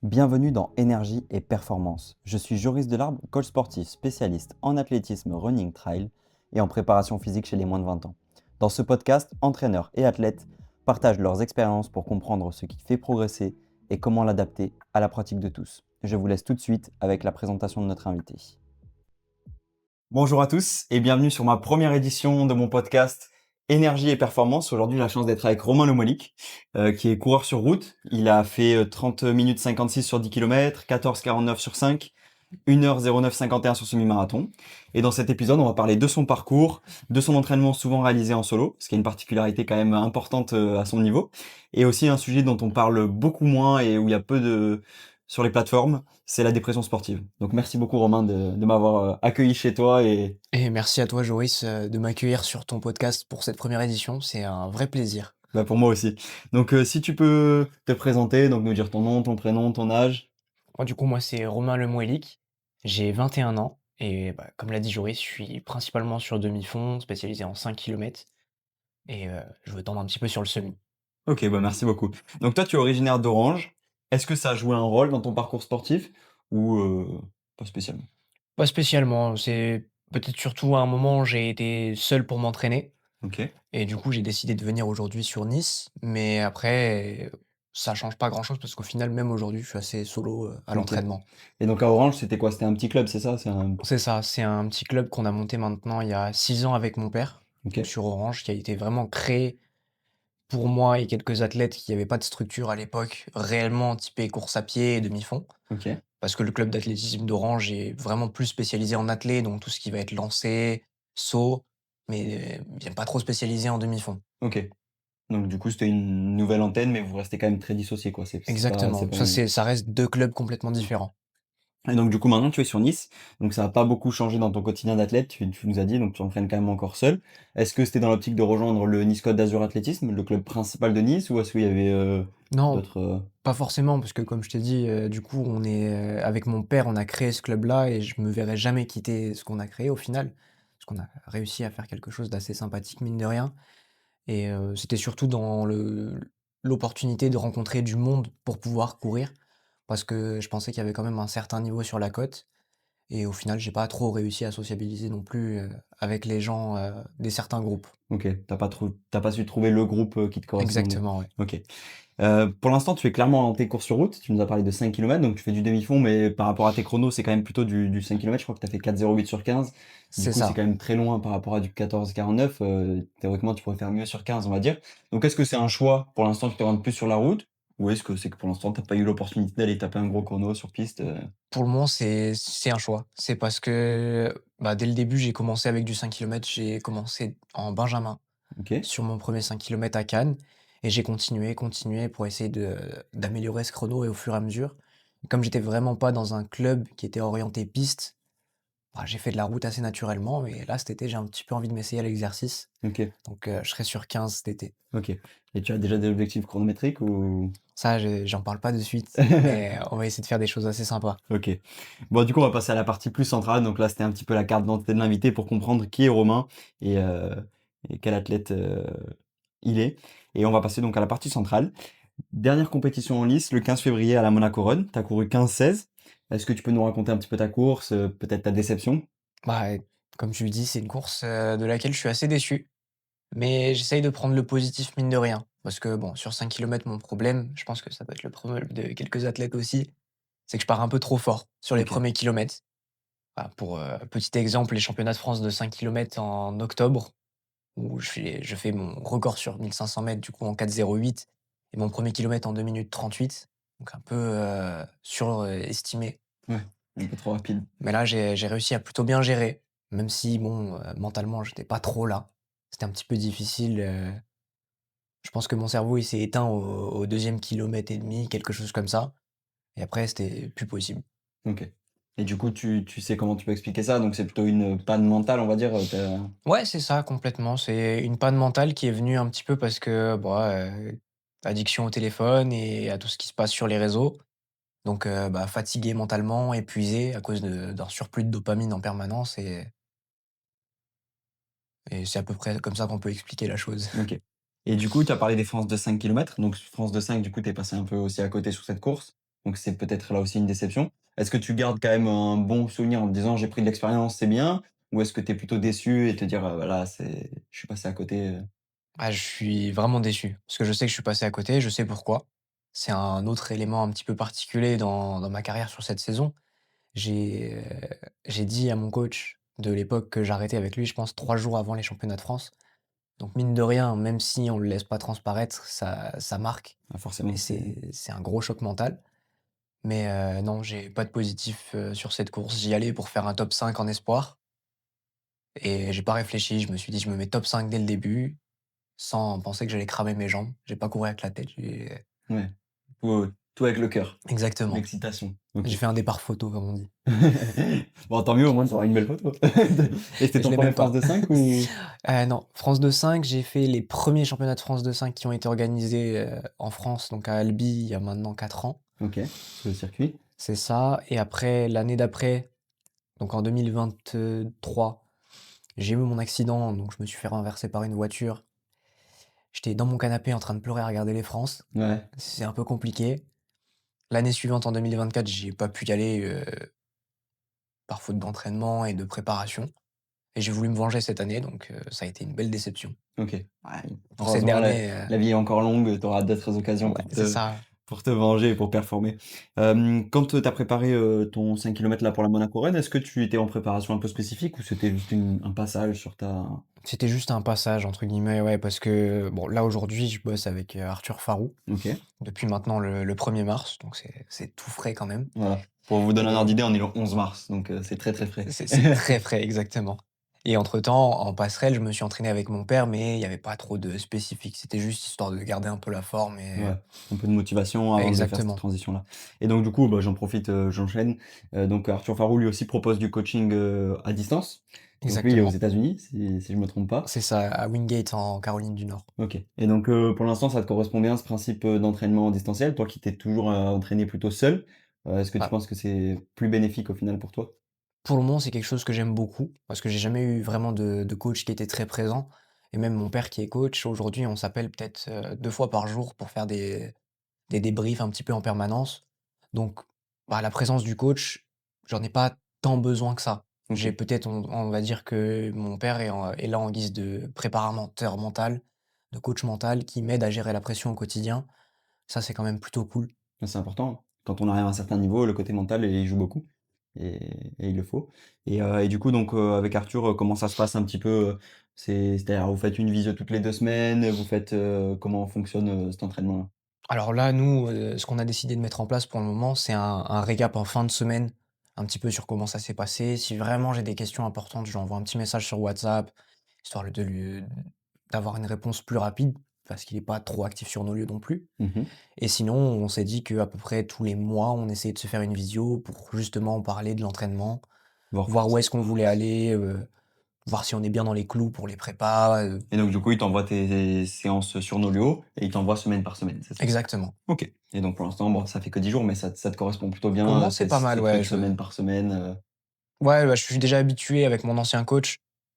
Bienvenue dans Énergie et Performance. Je suis Joris Delarbre, coach sportif spécialiste en athlétisme running trail et en préparation physique chez les moins de 20 ans. Dans ce podcast, entraîneurs et athlètes partagent leurs expériences pour comprendre ce qui fait progresser et comment l'adapter à la pratique de tous. Je vous laisse tout de suite avec la présentation de notre invité. Bonjour à tous et bienvenue sur ma première édition de mon podcast Énergie et Performance. Aujourd'hui, j'ai la chance d'être avec Romain Lemoilic, qui est coureur sur route. Il a fait 30 minutes 56 sur 10 km, 14,49 sur 5, 1h09,51 sur semi-marathon. Et dans cet épisode, on va parler de son parcours, de son entraînement souvent réalisé en solo, ce qui est une particularité quand même importante à son niveau, et aussi un sujet dont on parle beaucoup moins et où il y a peu de sur les plateformes, c'est la dépression sportive. Donc merci beaucoup Romain de m'avoir accueilli chez toi et Et merci à toi, Joris, de m'accueillir sur ton podcast pour cette première édition. C'est un vrai plaisir. bah, pour moi aussi. Donc si tu peux te présenter, donc nous dire ton nom, ton prénom, ton âge. Moi, c'est Romain Lemoilic. J'ai 21 ans et comme l'a dit Joris, je suis principalement sur demi-fond, spécialisé en 5 kilomètres et je veux tendre un petit peu sur le semi. Ok, bah merci beaucoup. Donc toi tu es originaire d'Orange. Est-ce que ça a joué un rôle dans ton parcours sportif ou pas spécialement? Pas spécialement, c'est peut-être surtout à un moment, j'ai été seul pour m'entraîner Ok. et du coup, j'ai décidé de venir aujourd'hui sur Nice. Mais après, ça change pas grand-chose parce qu'au final, même aujourd'hui, je suis assez solo, à Ok. l'entraînement. Et donc à Orange, c'était quoi? C'était un petit club, c'est ça? C'est un... C'est ça, c'est un petit club qu'on a monté maintenant il y a 6 ans avec mon père, Ok. donc sur Orange, qui a été vraiment créé pour moi et quelques athlètes qui avaient pas de structure à l'époque, réellement typée course à pied et demi-fond. Ok. Parce que le club d'athlétisme d'Orange est vraiment plus spécialisé en athlé, donc tout ce qui va être lancer, saut, mais bien pas trop spécialisé en demi-fond. Ok. Donc du coup, c'était une nouvelle antenne, mais vous restez quand même très dissociés, quoi. C'est Exactement, pas une... ça reste 2 clubs complètement différents. Et donc du coup, maintenant, tu es sur Nice. Donc ça n'a pas beaucoup changé dans ton quotidien d'athlète, tu nous as dit, donc tu entraînes quand même encore seul. Est-ce que c'était dans l'optique de rejoindre le Nice Côte d'Azur Athlétisme, le club principal de Nice, ou est-ce qu'il y avait Non, d'autres... pas forcément, parce que comme je t'ai dit, du coup, on est, avec mon père, on a créé ce club-là et je me verrai jamais quitter ce qu'on a créé au final. Parce qu'on a réussi à faire quelque chose d'assez sympathique, mine de rien. Et c'était surtout dans l'opportunité de rencontrer du monde pour pouvoir courir, parce que je pensais qu'il y avait quand même un certain niveau sur la côte et au final, j'ai pas trop réussi à sociabiliser non plus, avec les gens, des certains groupes. Ok, t'as pas su trouver le groupe qui te correspondait. Exactement, ouais. Ok. Pour l'instant, tu es clairement dans tes courses sur route. Tu nous as parlé de 5 km, donc tu fais du demi-fond, mais par rapport à tes chronos, c'est quand même plutôt du 5 km. Je crois que tu as fait 4,08 sur 15. Du C'est coup, c'est ça. quand même très loin par rapport à du 14,49. Théoriquement, tu pourrais faire mieux sur 15, on va dire. Donc, est-ce que c'est un choix pour l'instant qui te rend plus sur la route? Ou est-ce que c'est que pour l'instant, t'as pas eu l'opportunité d'aller taper un gros chrono sur piste Pour le moment, c'est un choix. C'est parce que, dès le début, j'ai commencé avec du 5 kilomètres. J'ai commencé en benjamin Ok, sur mon premier 5 kilomètres à Cannes et j'ai continué pour essayer d'améliorer ce chrono et au fur et à mesure. Comme j'étais vraiment pas dans un club qui était orienté piste, j'ai fait de la route assez naturellement et là, cet été, j'ai un petit peu envie de m'essayer à l'exercice. ok, Donc, je serai sur 15 cet été. ok. Et tu as déjà des objectifs chronométriques ou... Ça, j'en parle pas de suite, mais on va essayer de faire des choses assez sympas. Ok. Bon, du coup, on va passer à la partie plus centrale. Donc là, c'était un petit peu la carte d'identité de l'invité pour comprendre qui est Romain et, euh, et quel athlète il est. Et on va passer donc à la partie centrale. Dernière compétition en lice, le 15 février à la Monaco Run. Tu as couru 15-16. Est-ce que tu peux nous raconter un petit peu ta course, peut-être ta déception? Bah, comme tu le dis, c'est une course, de laquelle je suis assez déçu. Mais j'essaye de prendre le positif mine de rien. Parce que bon, sur 5 kilomètres, mon problème, je pense que ça peut être le problème de quelques athlètes aussi, c'est que je pars un peu trop fort sur les Ok. premiers kilomètres. Pour, petit exemple, les championnats de France de 5 kilomètres en octobre, où je fais mon record sur 1 500 mètres du coup en 4,08 et mon premier kilomètre en 2 minutes 38, donc un peu, surestimé. Ouais, un peu trop rapide. Mais là, j'ai réussi à plutôt bien gérer, même si bon, mentalement, j'étais pas trop là. C'était un petit peu difficile. Je pense que mon cerveau, il s'est éteint au 2e kilomètre et demi, quelque chose comme ça et après c'était plus possible. Ok. Et du coup, tu sais comment tu peux expliquer ça? Donc c'est plutôt une panne mentale, on va dire. Ouais, c'est ça complètement, c'est une panne mentale qui est venue un petit peu parce que, addiction au téléphone et à tout ce qui se passe sur les réseaux. Donc fatigué mentalement, épuisé à cause d'un surplus de dopamine en permanence et c'est à peu près comme ça qu'on peut expliquer la chose. Ok. Et du coup, tu as parlé des France de 5 km. Donc France de 5, du coup, tu es passé un peu aussi à côté sur cette course. donc c'est peut-être là aussi une déception. Est-ce que tu gardes quand même un bon souvenir en te disant: «J'ai pris de l'expérience, c'est bien», ou est-ce que tu es plutôt déçu et te dire: voilà, c'est je suis passé à côté»? Ah, je suis vraiment déçu, parce que je sais que je suis passé à côté, je sais pourquoi. C'est un autre élément un petit peu particulier dans ma carrière sur cette saison. J'ai dit à mon coach de l'époque que j'arrêtais avec lui, je pense 3 jours avant les championnats de France. Donc mine de rien, même si on le laisse pas transparaître, ça marque Ah et forcément, c'est c'est un gros choc mental. Mais non, j'ai pas de positif, sur cette course. J'y allais pour faire un top 5 en espoir et j'ai pas réfléchi. Je me suis dit: «Je me mets top 5 dès le début», sans penser que j'allais cramer mes jambes. J'ai pas couru avec la tête, j'ai ouais, tout avec le cœur, exactement. l'excitation. OK. J'ai fait un départ photo, comme on dit. Bon, tant mieux, au moins tu auras une belle photo. Et c'était Je ton l'ai premier même France pas. de 5 ou? Non, France de 5, j'ai fait les premiers championnats de France de 5 qui ont été organisés, en France, donc à Albi, il y a maintenant 4 ans. OK, sur le circuit. C'est ça et après, l'année d'après, donc en 2023, j'ai eu mon accident, donc je me suis fait renverser par une voiture. J'étais dans mon canapé en train de pleurer à regarder les France. Ouais, C'est un peu compliqué. L'année suivante, en 2024, j'ai pas pu y aller, par faute d'entraînement et de préparation et j'ai voulu me venger cette année, donc ça a été une belle déception. OK. Ouais, Pour ces heureusement derniers, la vie est encore longue, tu auras d'autres occasions ouais, c'est ça. pour te venger et pour performer. Quand, tu as préparé, ton 5 kilomètres là pour la Monaco Run, est-ce que tu étais en préparation un peu spécifique ou c'était juste un passage sur ta C'était juste un «passage» entre guillemets, ouais, parce que, bon, là, aujourd'hui, je bosse avec, Arthur Farou OK, depuis maintenant le 1er mars, donc c'est tout frais quand même voilà. Pour vous donner un ordre et d'idée, on est le 11 mars, donc c'est très, très frais. c'est très frais, exactement et entre-temps, en passerelle, je me suis entraîné avec mon père, mais il y avait pas trop de spécifique. C'était juste histoire de garder un peu la forme et Ouais, un peu de motivation avant de faire cette exactement, transition-là. Et donc du coup, bah, j'en profite, j'enchaîne. Donc Arthur Farou, lui aussi propose du coaching, à distance. Donc lui, il est aux exactement. États-Unis, si je me trompe pas. C'est ça, à Wingate en Caroline du Nord. OK. Et donc pour l'instant, ça te correspond bien ce principe, d'entraînement en distanciel? Toi qui t'es toujours, entraîné plutôt seul, est-ce que tu Bah, penses que c'est plus bénéfique au final pour toi? pour le moment, c'est quelque chose que j'aime beaucoup parce que j'ai jamais eu vraiment de coach qui était très présent et même mon père qui est coach, aujourd'hui, on s'appelle peut-être, 2 fois par jour pour faire des débriefs un petit peu en permanence. Donc, bah, la présence du coach, j'en ai pas tant besoin que ça. J'ai OK. peut-être, on va dire que mon père est là en guise de préparateur mental, de coach mental qui m'aide à gérer la pression au quotidien. Ça, c'est quand même plutôt cool. Bah, c'est important, hein. Quand on arrive à un certain niveau, le côté mental, il joue beaucoup et et il le faut. Et du coup donc avec Arthur, comment ça se passe un petit peu, c'est-à-dire vous faites une visio toutes les 2 semaines? Vous faites, comment fonctionne, cet entraînement-là? Alors là, nous, ce qu'on a décidé de mettre en place pour le moment, c'est un récap en fin de semaine, un petit peu sur comment ça s'est passé. Si vraiment j'ai des questions importantes, je lui envoie un petit message sur WhatsApp, histoire de lui d'avoir une réponse plus rapide, parce qu'il est pas trop actif sur nos lieux non plus. Mmh. Et sinon, on s'est dit qu'à peu près tous les mois, on essayait de se faire une visio pour justement parler de l'entraînement, Voir voir où est-ce qu'on ça voulait aller, voir si on est bien dans les clous pour les prépas, et donc du coup, il t'envoie tes séances sur Nolio et il t'envoie semaine par semaine, c'est ça? exactement. OK. Et donc pour l'instant, bon, ça fait que 10 jours, mais ça te correspond plutôt Pour le bien, moment, c'est pas mal, ces ouais, trucs semaine par semaine, ouais, bah, je suis déjà habitué avec mon ancien coach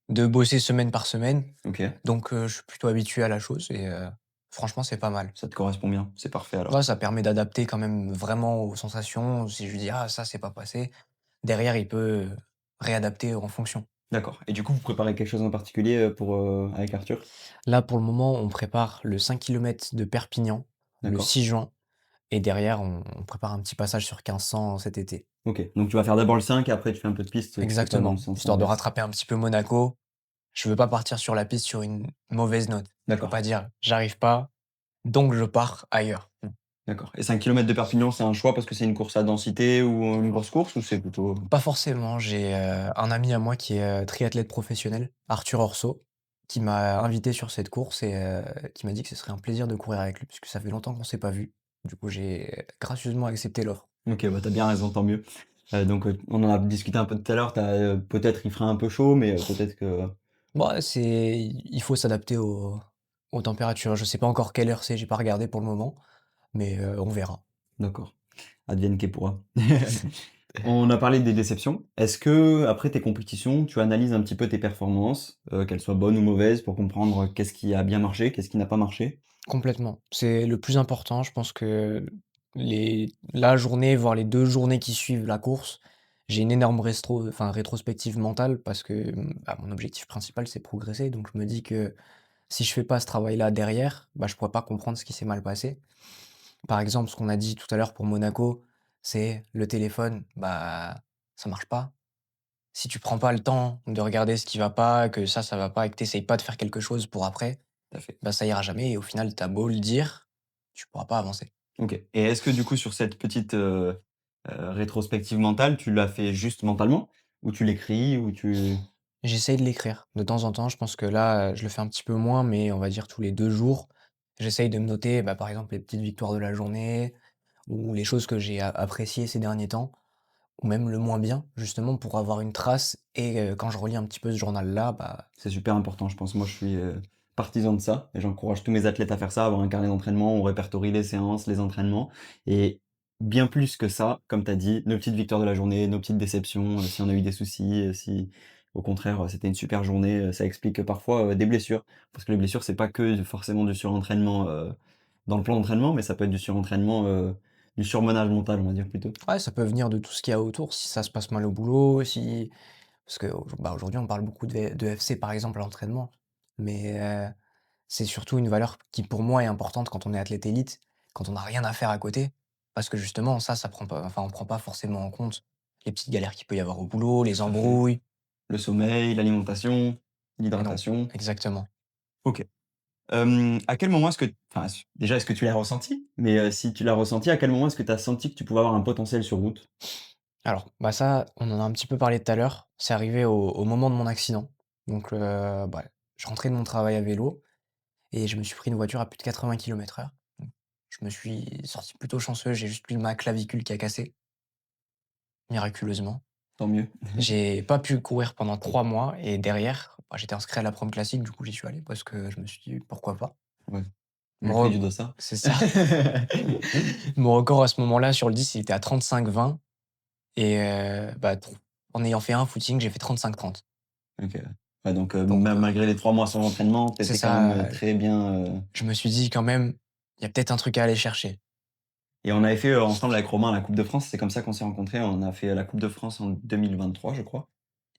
de bosser semaine par semaine, OK. donc je suis plutôt habitué à la chose et franchement, c'est pas mal. Ça te correspond bien, c'est parfait alors. Ouais, ça permet d'adapter quand même vraiment aux sensations. Si je lui dis: «Ah ça, c'est pas passé», derrière, il peut réadapter en fonction. D'accord. Et du coup, vous préparez quelque chose en particulier, pour, avec Arthur? Là, pour le moment, on prépare le 5 kilomètres de Perpignan le D'accord. 6 juin et derrière, on prépare un petit passage sur 1500 cet été. OK. Donc tu vas faire d'abord le 5 et après tu fais un peu de piste, tu fais pas dans le Exactement, sens histoire de inverse? rattraper un petit peu Monaco. Je veux pas partir sur la piste sur une mauvaise note. Je peux D'accord, pas dire: «J'arrive pas, donc je pars ailleurs». d'accord. Et 5 kilomètres de Perpignan, c'est un choix parce que c'est une course à densité ou une grosse course ou c'est plutôt Pas forcément, j'ai, un ami à moi qui est, triathlète professionnel, Arthur Orso, qui m'a invité sur cette course et qui m'a dit que ce serait un plaisir de courir avec lui, puisque ça fait longtemps qu'on s'est pas vu. Du coup, j'ai gracieusement accepté l'offre. OK, bah, tu bien raison, tant mieux. Donc on en a discuté un peu tout à l'heure, peut-être il fera un peu chaud, mais peut-être que Bah, il faut s'adapter aux températures. Je sais pas encore quelle heure c'est, j'ai pas regardé pour le moment, mais on verra. d'accord, advienne que pourra. On a parlé des déceptions. Est-ce que après tes compétitions, tu analyses un petit peu tes performances, qu'elles soient bonnes ou mauvaises, pour comprendre qu'est-ce qui a bien marché, qu'est-ce qui n'a pas marché? Complètement. C'est le plus important. Je pense que la journée, voire les 2 journées qui suivent la course, j'ai une énorme rétrospective mentale parce que, bah, mon objectif principal, c'est progresser. Donc je me dis que si je fais pas ce travail-là derrière, bah, je pourrais pas comprendre ce qui s'est mal passé. Par exemple, ce qu'on a dit tout à l'heure pour Monaco, c'est le téléphone, bah, ça marche pas. Si tu prends pas le temps de regarder ce qui va pas, que ça va pas et que tu pas de faire quelque chose pour après, Tout à fait. bah, ça ira jamais et au final, tu beau le dire, tu pourras pas avancer. OK, et est-ce que du coup sur cette petite, rétrospective mentale, tu l'as fait juste mentalement? Ou tu l'écris? Ou tu J'essaye de l'écrire de temps en temps, je pense que là, je le fais un petit peu moins, mais on va dire tous les 2 jours. J'essaye de me noter, bah, par exemple, les petites victoires de la journée ou les choses que j'ai appréciées ces derniers temps ou même le moins bien, justement pour avoir une trace et quand je relis un petit peu ce journal-là, bah c'est super important, je pense. Moi, je suis, partisan de ça et j'encourage tous mes athlètes à faire ça, avoir un carnet d'entraînement où on répertorie les séances, les entraînements et bien plus que ça, comme tu as dit, nos petites victoires de la journée, nos petites déceptions, si on a eu des soucis, si au contraire, c'était une super journée, ça explique parfois, des blessures. Parce que les blessures, c'est pas que forcément du surentraînement, dans le plan d'entraînement, mais ça peut être du surentraînement, du surmenage mental, on va dire plutôt. ouais, ça peut venir de tout ce qu'il y a autour, si ça se passe mal au boulot, si parce que, bah, aujourd'hui, on parle beaucoup de FC, par exemple, à l'entraînement, mais c'est surtout une valeur qui, pour moi, est importante quand on est athlète élite, quand on n'a rien à faire à côté, parce que justement, ça prend pas on prend pas forcément en compte les petites galères qu'il peut y avoir au boulot, les Tout à fait. embrouilles Le sommeil, l'alimentation, et non, l'hydratation. exactement. OK. À quel moment est-ce que enfin, déjà, est-ce que tu l'as ressenti? Mais, si tu l'as ressenti, à quel moment est-ce que tu as senti que tu pouvais avoir un potentiel sur route? Alors, bah, ça, on en a un petit peu parlé tout à l'heure, c'est arrivé au moment de mon accident, donc bah, je rentrais de mon travail à vélo et je me suis pris une voiture à plus de 80 km/h. Donc je me suis sorti plutôt chanceux, j'ai juste eu ma clavicule qui a cassé, miraculeusement. Tant mieux. J'ai pas pu courir pendant 3 mois et derrière, bah, j'étais inscrit à la prom classique, du coup, j'y suis allé parce que je me suis dit: «Pourquoi pas?» Ouais, Mon le prix du rec dossard. c'est ça. Mon record à ce moment-là sur le 10, il était à 35-20 et bah, en ayant fait un footing, j'ai fait 35-30. OK, ouais. Ouais, donc, Donc malgré les 3 mois sans entraînement, tu c'est étais quand même, ça, très bien, je me suis dit: «Quand même, il y a peut-être un truc à aller chercher». et on avait fait, ensemble avec Romain la coupe de France, c'est comme ça qu'on s'est rencontrés. On a fait la coupe de France en 2023, je crois,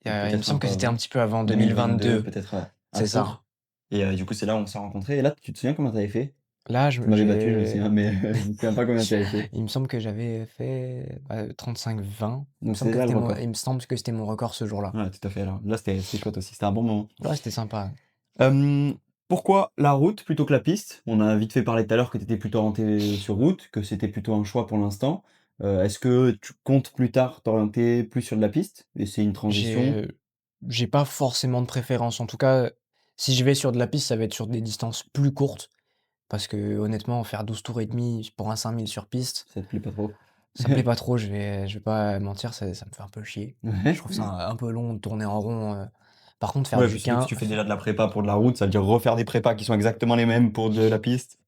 ou Il me peut-être un semble peu que c'était un avant. petit peu avant 2022 2022, peut-être, à c'est ça. Tours, et du coup, c'est là où on s'est rencontrés et là, tu te souviens comment tu avais fait? Là, Tu m'avais battu, je me souviens, mais je me souviens pas combien tu avais fait. il me semble que j'avais fait, 35-20. Donc c'est là le record. Il me semble que c'était mon record ce jour-là. Ouais, tout à fait, alors là, c'était chouette aussi, c'était un bon moment. Ouais, c'était sympa. Hem, Pourquoi la route plutôt que la piste? On a vite fait parler tout à l'heure que tu étais plutôt orienté sur route, que c'était plutôt un choix pour l'instant. Est-ce que tu comptes plus tard t'orienter plus sur de la piste et c'est une transition? J'ai j'ai pas forcément de préférence. En tout cas, si je vais sur de la piste, ça va être sur des distances plus courtes parce que honnêtement, faire 12 tours et demi pour un 5000 sur piste, Ça te plaît pas trop? ça me plaît pas trop, je vais pas mentir, ça me fait un peu chier. Je Ouais. trouve ça un peu long de tourner en rond, Par contre, faire Ouais, du puis vu que 15 tu fais déjà de la prépa pour de la route, ça veut dire refaire des prépas qui sont exactement les mêmes pour de la piste.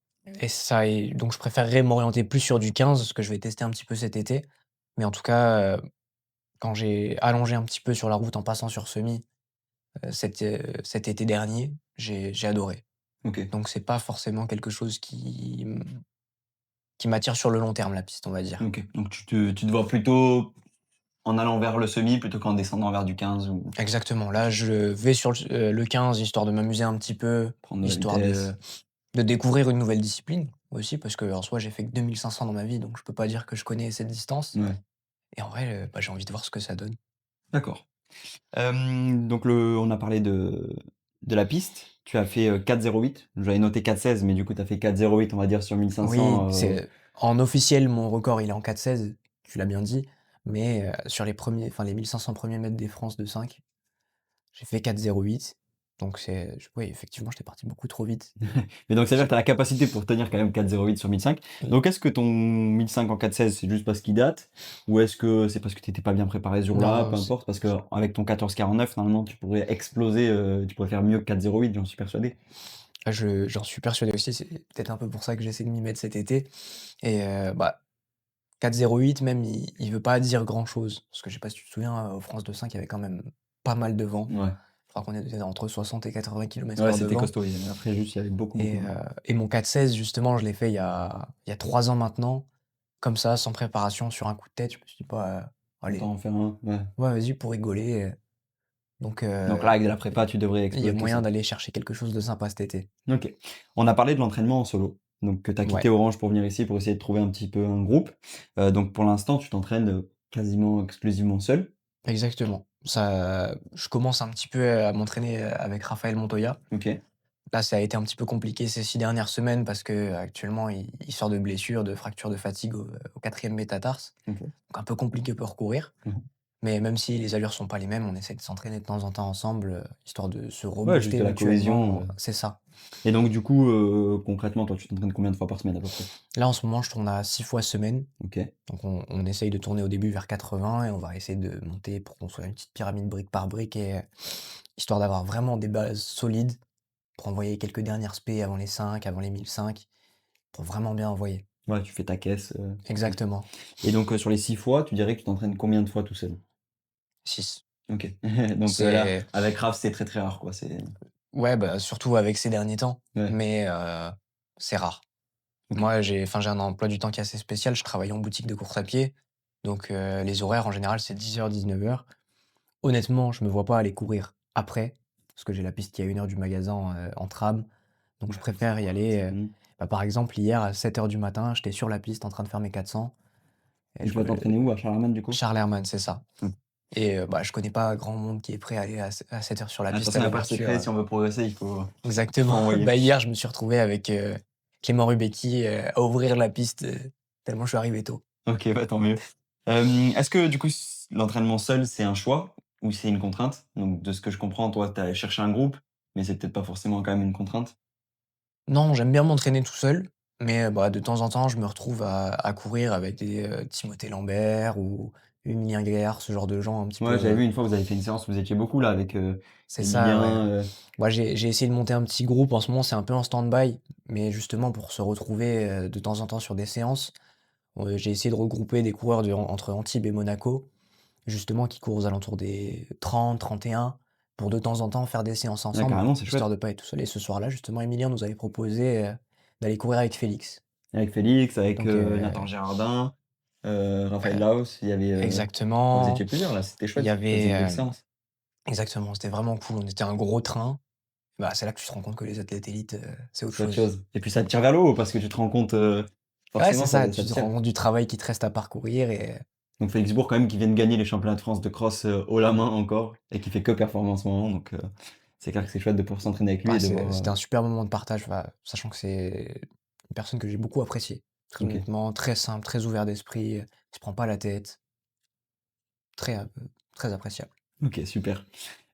et ça et donc je préférerais m'orienter plus sur du 15, ce que je vais tester un petit peu cet été. Mais en tout cas, quand j'ai allongé un petit peu sur la route en passant sur semi, cet été dernier, j'ai adoré. OK, Donc c'est pas forcément quelque chose qui m'attire sur le long terme, la piste, on va dire. OK. Donc tu te vois plutôt en allant vers le semi plutôt qu'en descendant vers du 15 ou Exactement, là, OK, je vais sur le 15 histoire de m'amuser un petit peu, prendre de la histoire vitesse. de découvrir une nouvelle discipline aussi parce qu'en soi, j'ai fait que 2 500 dans ma vie, donc je peux pas dire que je connais cette distance Ouais, et en vrai, bah, j'ai envie de voir ce que ça donne. d'accord. Donc on a parlé de la piste. Tu as fait, 4,08. J'avais noté 4,16, mais du coup, tu as fait 4,08, on va dire, sur Oui, 1500. c'est en officiel, mon record, il est en 4,16, tu l'as bien dit, mais sur les 1500 premiers mètres des France de 5, j'ai fait 4,08, donc oui, effectivement, j'étais parti beaucoup trop vite. Mais donc, ça veut dire J'ai que tu as la capacité pour tenir quand même 4,08 sur 1500. mmh, Donc, est-ce que ton 1500 en 4,16, c'est juste parce qu'il date? Ou est-ce que c'est parce que tu étais pas bien préparé ce jour-là? non, Peu importe, parce qu'avec ton 14,49, normalement, tu pourrais exploser, tu pourrais faire mieux que 4,08, j'en suis persuadé. j'en suis persuadé aussi, c'est peut-être un peu pour ça que j'essaie de m'y mettre cet été et bah, 4,08 même, il veut pas dire grand-chose. Parce que je sais pas si tu te souviens, aux France de 5, il y avait quand même pas mal de vent. Ouais. Je crois qu'on était entre 60 et 80 Ouais, kilomètres/h de c'était vent costaud. Après, juste, il y avait beaucoup, beaucoup et de vent. mon 4,16 justement, je l'ai fait il y a 3 ans maintenant. comme ça, sans préparation, sur un coup de tête, je me suis dit: «Bah, allez, Autant en faire un, ouais. ouais, vas-y pour rigoler», donc Donc là, avec de la prépa, tu devrais il y a exploser tout moyen ça. d'aller chercher quelque chose de sympa cet été. OK. On a parlé de l'entraînement en solo, donc que tu as Ouais, quitté Orange pour venir ici pour essayer de trouver un petit peu un groupe. Donc pour l'instant, tu t'entraînes, quasiment exclusivement seul? exactement. Ça je commence un petit peu à m'entraîner, avec Raphaël Montoya. OK. Là, ça a été un petit peu compliqué ces 6 dernières semaines parce qu'actuellement, il sort de blessure, de fracture de fatigue au 4e métatarse. OK. Donc un peu compliqué pour courir. Mmh. Mais même si les allures sont pas les mêmes, on essaie de s'entraîner de temps en temps ensemble, histoire de se Ouais, juste rebooster de la mutuellement, cohésion. c'est ça. Et donc du coup, concrètement, toi, tu t'entraînes combien de fois par semaine à peu près? Là, en ce moment, je tourne à 6 fois semaine, OK. donc on essaye de tourner au début vers 80 et on va essayer de monter pour construire une petite pyramide brique par brique histoire d'avoir vraiment des bases solides pour envoyer quelques dernières spé avant les 5, avant les 1005, pour vraiment bien envoyer. Ouais, tu fais ta caisse, OK. Exactement, Et donc, sur les 6 fois, tu dirais que tu t'entraînes combien de fois tout seul? 6. OK. Donc, là, C'est avec Raph, c'est très, très rare, quoi, c'est Ouais, bah, surtout avec ces derniers temps, ouais, mais c'est rare. OK. Moi, j'ai un emploi du temps qui est assez spécial. Je travaille en boutique de course à pied, donc les horaires en général, c'est 10h-19h. Honnêtement, je me vois pas aller courir après, parce que j'ai la piste qui est à 1 heure du magasin, en tram, donc Ouais, je préfère y aller, mmh. bah, par exemple, hier à 7h du matin, j'étais sur la piste en train de faire mes 400 et Et tu vas t'entraîner où? À Charlemagne, du coup? Charles Hermann, c'est ça, Mmh. et bah, je connais pas grand monde qui est prêt à aller à 7h sur la Ah, de toute piste façon, à il y a pas de l'ouverture, secret, si on veut progresser, il faut exactement. envoyer. Bah, hier, je me suis retrouvé avec, Clément Rubecki, à ouvrir la piste, tellement je suis arrivé tôt. OK, bah, tant mieux. Est-ce que du coup, l'entraînement seul, c'est un choix ou c'est une contrainte? Donc de ce que je comprends, toi, tu as cherché un groupe, mais c'est peut-être pas forcément quand même une contrainte? Non, j'aime bien m'entraîner tout seul, mais bah, de temps en temps, je me retrouve à courir avec des, Timothée Lambert ou Emilien Guerre, ce genre de gens un petit peu, Ouais, j'avais vu une fois, vous avez fait une séance, vous étiez beaucoup là avec, c'est ça, ouais. Emilien, Moi, j'ai essayé de monter un petit groupe. En ce moment, c'est un peu en stand-by, mais justement pour se retrouver, de temps en temps sur des séances, j'ai essayé de regrouper des coureurs entre Antibes et Monaco, justement qui courent aux alentours des 30-31, pour de temps en temps faire des séances ouais, ensemble, carrément, c'est histoire chouette. de pas être tout seul. Et ce soir-là, justement, Emilien nous avait proposé, d'aller courir avec Félix. Avec Félix, avec, Donc Nathan Gérardin, Raphaël ouais, Laos, il y avait, vous étiez exactement. plusieurs là, c'était Il y chouette. Ça faisait avait, une belle séance. exactement, c'était vraiment cool. On était un gros train. Bah, c'est là que tu te rends compte que les athlètes élites, c'est autre C'est autre chose. chose. Et puis ça te tire vers le haut parce que tu te rends compte, Ouais, forcément c'est ça, ça tu te te rends tire. compte du travail qui te reste à parcourir et Donc Félix Bourg quand même qui vient de gagner les championnats de France de cross, haut la main encore et qui fait que performer en ce moment donc c'est clair que c'est chouette de pouvoir s'entraîner avec lui bah, et de voir, c'était un super moment de partage, bah, sachant que c'est une personne que j'ai beaucoup appréciée. Très OK. honnêtement, très simple, très ouvert d'esprit, il se prend pas la tête, très, très appréciable. OK, super.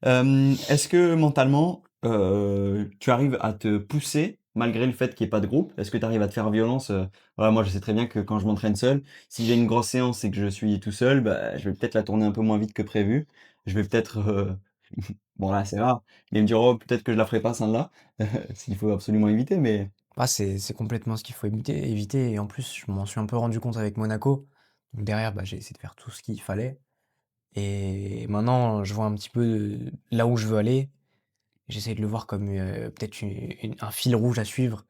Est-ce que mentalement, tu arrives à te pousser malgré le fait qu'il y ait pas de groupe? Est-ce que tu arrives à te faire violence? Voilà, moi je sais très bien que quand je m'entraîne seul, si j'ai une grosse séance et que je suis tout seul, bah, je vais peut-être la tourner un peu moins vite que prévu. Je vais peut-être, bon là c'est rare, mais me dire: «Oh peut-être que je la ferai pas celle-là», s'il faut absolument éviter, mais Ah, c'est complètement ce qu'il faut éviter et en plus, je m'en suis un peu rendu compte avec Monaco. Donc derrière, bah, j'ai essayé de faire tout ce qu'il fallait et maintenant, je vois un petit peu là où je veux aller. J'essaie de le voir comme, peut-être un fil rouge à suivre.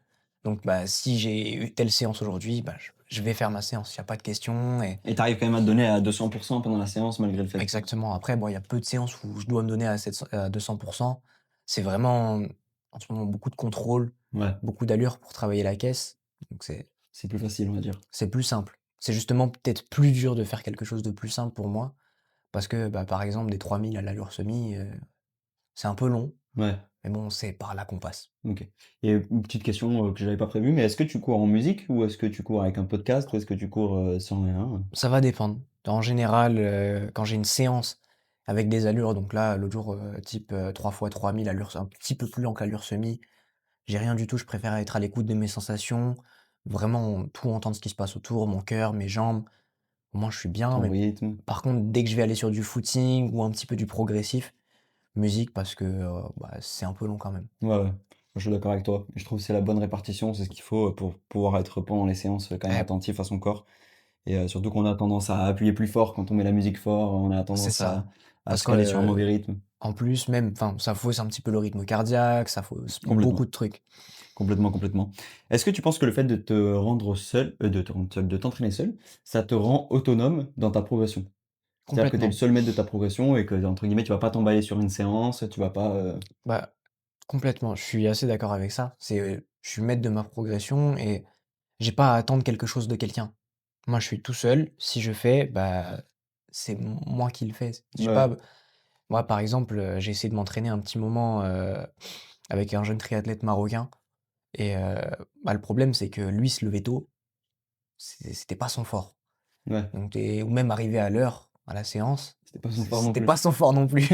Donc bah, si j'ai eu telle séance aujourd'hui, bah, je vais faire ma séance, il y a pas de question et et tu arrives quand même à te donner à 200 pendant la séance malgré le fait que exactement. Après, bon, il y a peu de séances où je dois me donner à 200. C'est vraiment, en ce moment, beaucoup de contrôle, ouais, beaucoup d'allure pour travailler la caisse. Donc c'est plus facile on va dire. c'est plus simple. C'est justement peut-être plus dur de faire quelque chose de plus simple pour moi parce que, bah, par exemple, des 3000 à l'allure semi, c'est un peu long, Ouais. mais bon, c'est par là qu'on passe. OK. Et une petite question, que j'avais pas prévue, mais est-ce que tu cours en musique ou est-ce que tu cours avec un podcast ou est-ce que tu cours, sans rien? Ça va dépendre. En général, quand j'ai une séance avec des allures, donc là, l'autre jour, type, 3 fois 3000, allure un petit peu plus lent que l'allure semi, j'ai rien du tout, je préfère être à l'écoute de mes sensations, vraiment tout entendre ce qui se passe autour, mon cœur, mes jambes. Au moins je suis bien, Ton mais rythme? par contre, dès que je vais aller sur du footing ou un petit peu du progressif, musique parce que, bah, c'est un peu long quand même. Ouais, ouais. Je suis d'accord avec toi. Je trouve que c'est la bonne répartition, c'est ce qu'il faut, pour pouvoir être pendant les séances, quand même Ouais, attentif à son corps et surtout qu'on a tendance à appuyer plus fort quand on met la musique fort, on a c'est tendance ça. à Parce se que, caler sur un mauvais rythme. en plus même enfin, ça fausse un petit peu le rythme cardiaque, ça fausse beaucoup Complètement. de trucs. Complètement, complètement. Est-ce que tu penses que le fait de te rendre seul, de te rendre seul, de t'entraîner seul, ça te rend autonome dans ta progression? C'est-à-dire que tu es le Complètement. seul maître de ta progression et que, entre guillemets, tu vas pas t'emballer sur une séance, tu vas pas, Bah, complètement, je suis assez d'accord avec ça. Je suis maître de ma progression et j'ai pas à attendre quelque chose de quelqu'un. Moi, je suis tout seul. Si je fais, bah, c'est moi qui le fais. J'ai ouais, pas, moi, par exemple, j'ai essayé de m'entraîner un petit moment avec un jeune triathlète marocain. Et bah, le problème, c'est que lui, se lever tôt, c'était pas son fort. ouais, Ou même arriver à l'heure à la séance, c'était pas son fort non c'était plus. pas son fort non plus.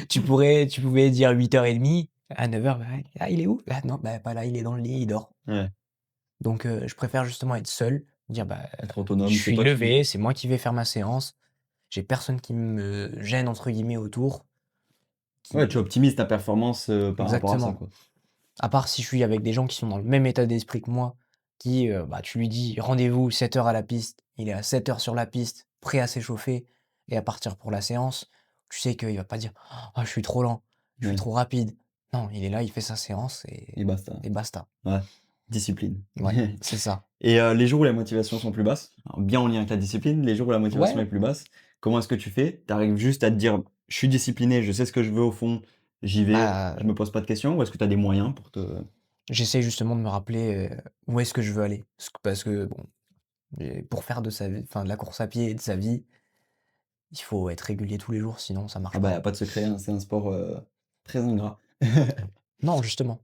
Tu pouvais dire 8h30, à 9h, bah, ah, il est où? Ah non, bah, pas là, il est dans le lit, il dort. Ouais, Je préfère justement être seul, dire bah, être je autonome, c'est suis toi qui levé, c'est moi qui vais faire ma séance. J'ai personne qui me gêne entre guillemets autour. ouais, tu Qui optimises ta performance, par rapport à ça, Exactement. quoi. À part si je suis avec des gens qui sont dans le même état d'esprit que moi, bah, tu lui dis: «Rendez-vous 7h à la piste», il est à 7h sur la piste, prêt à s'échauffer et à partir pour la séance. Tu sais qu'il va pas dire: «Ah, je suis trop lent, je suis Ouais trop rapide». Non, il est là, il fait sa séance et basta. et basta. Ouais, discipline. Ouais, c'est ça. Et les jours où la motivation sont plus basses, alors bien en lien avec la discipline, les jours où la motivation Ouais, est plus basse, comment est-ce que tu fais? Tu arrives juste à te dire: «Je suis discipliné, je sais ce que je veux au fond, j'y vais, bah, je me pose pas de questions» ou est-ce que tu as des moyens pour te j'essaie justement de me rappeler, où est-ce que je veux aller. Parce que bon, pour faire de sa vie enfin de la course à pied et de sa vie, il faut être régulier tous les jours, sinon ça ah marche bah, y pas. a pas de secret, hein, c'est un sport, très ingrat. Non, justement.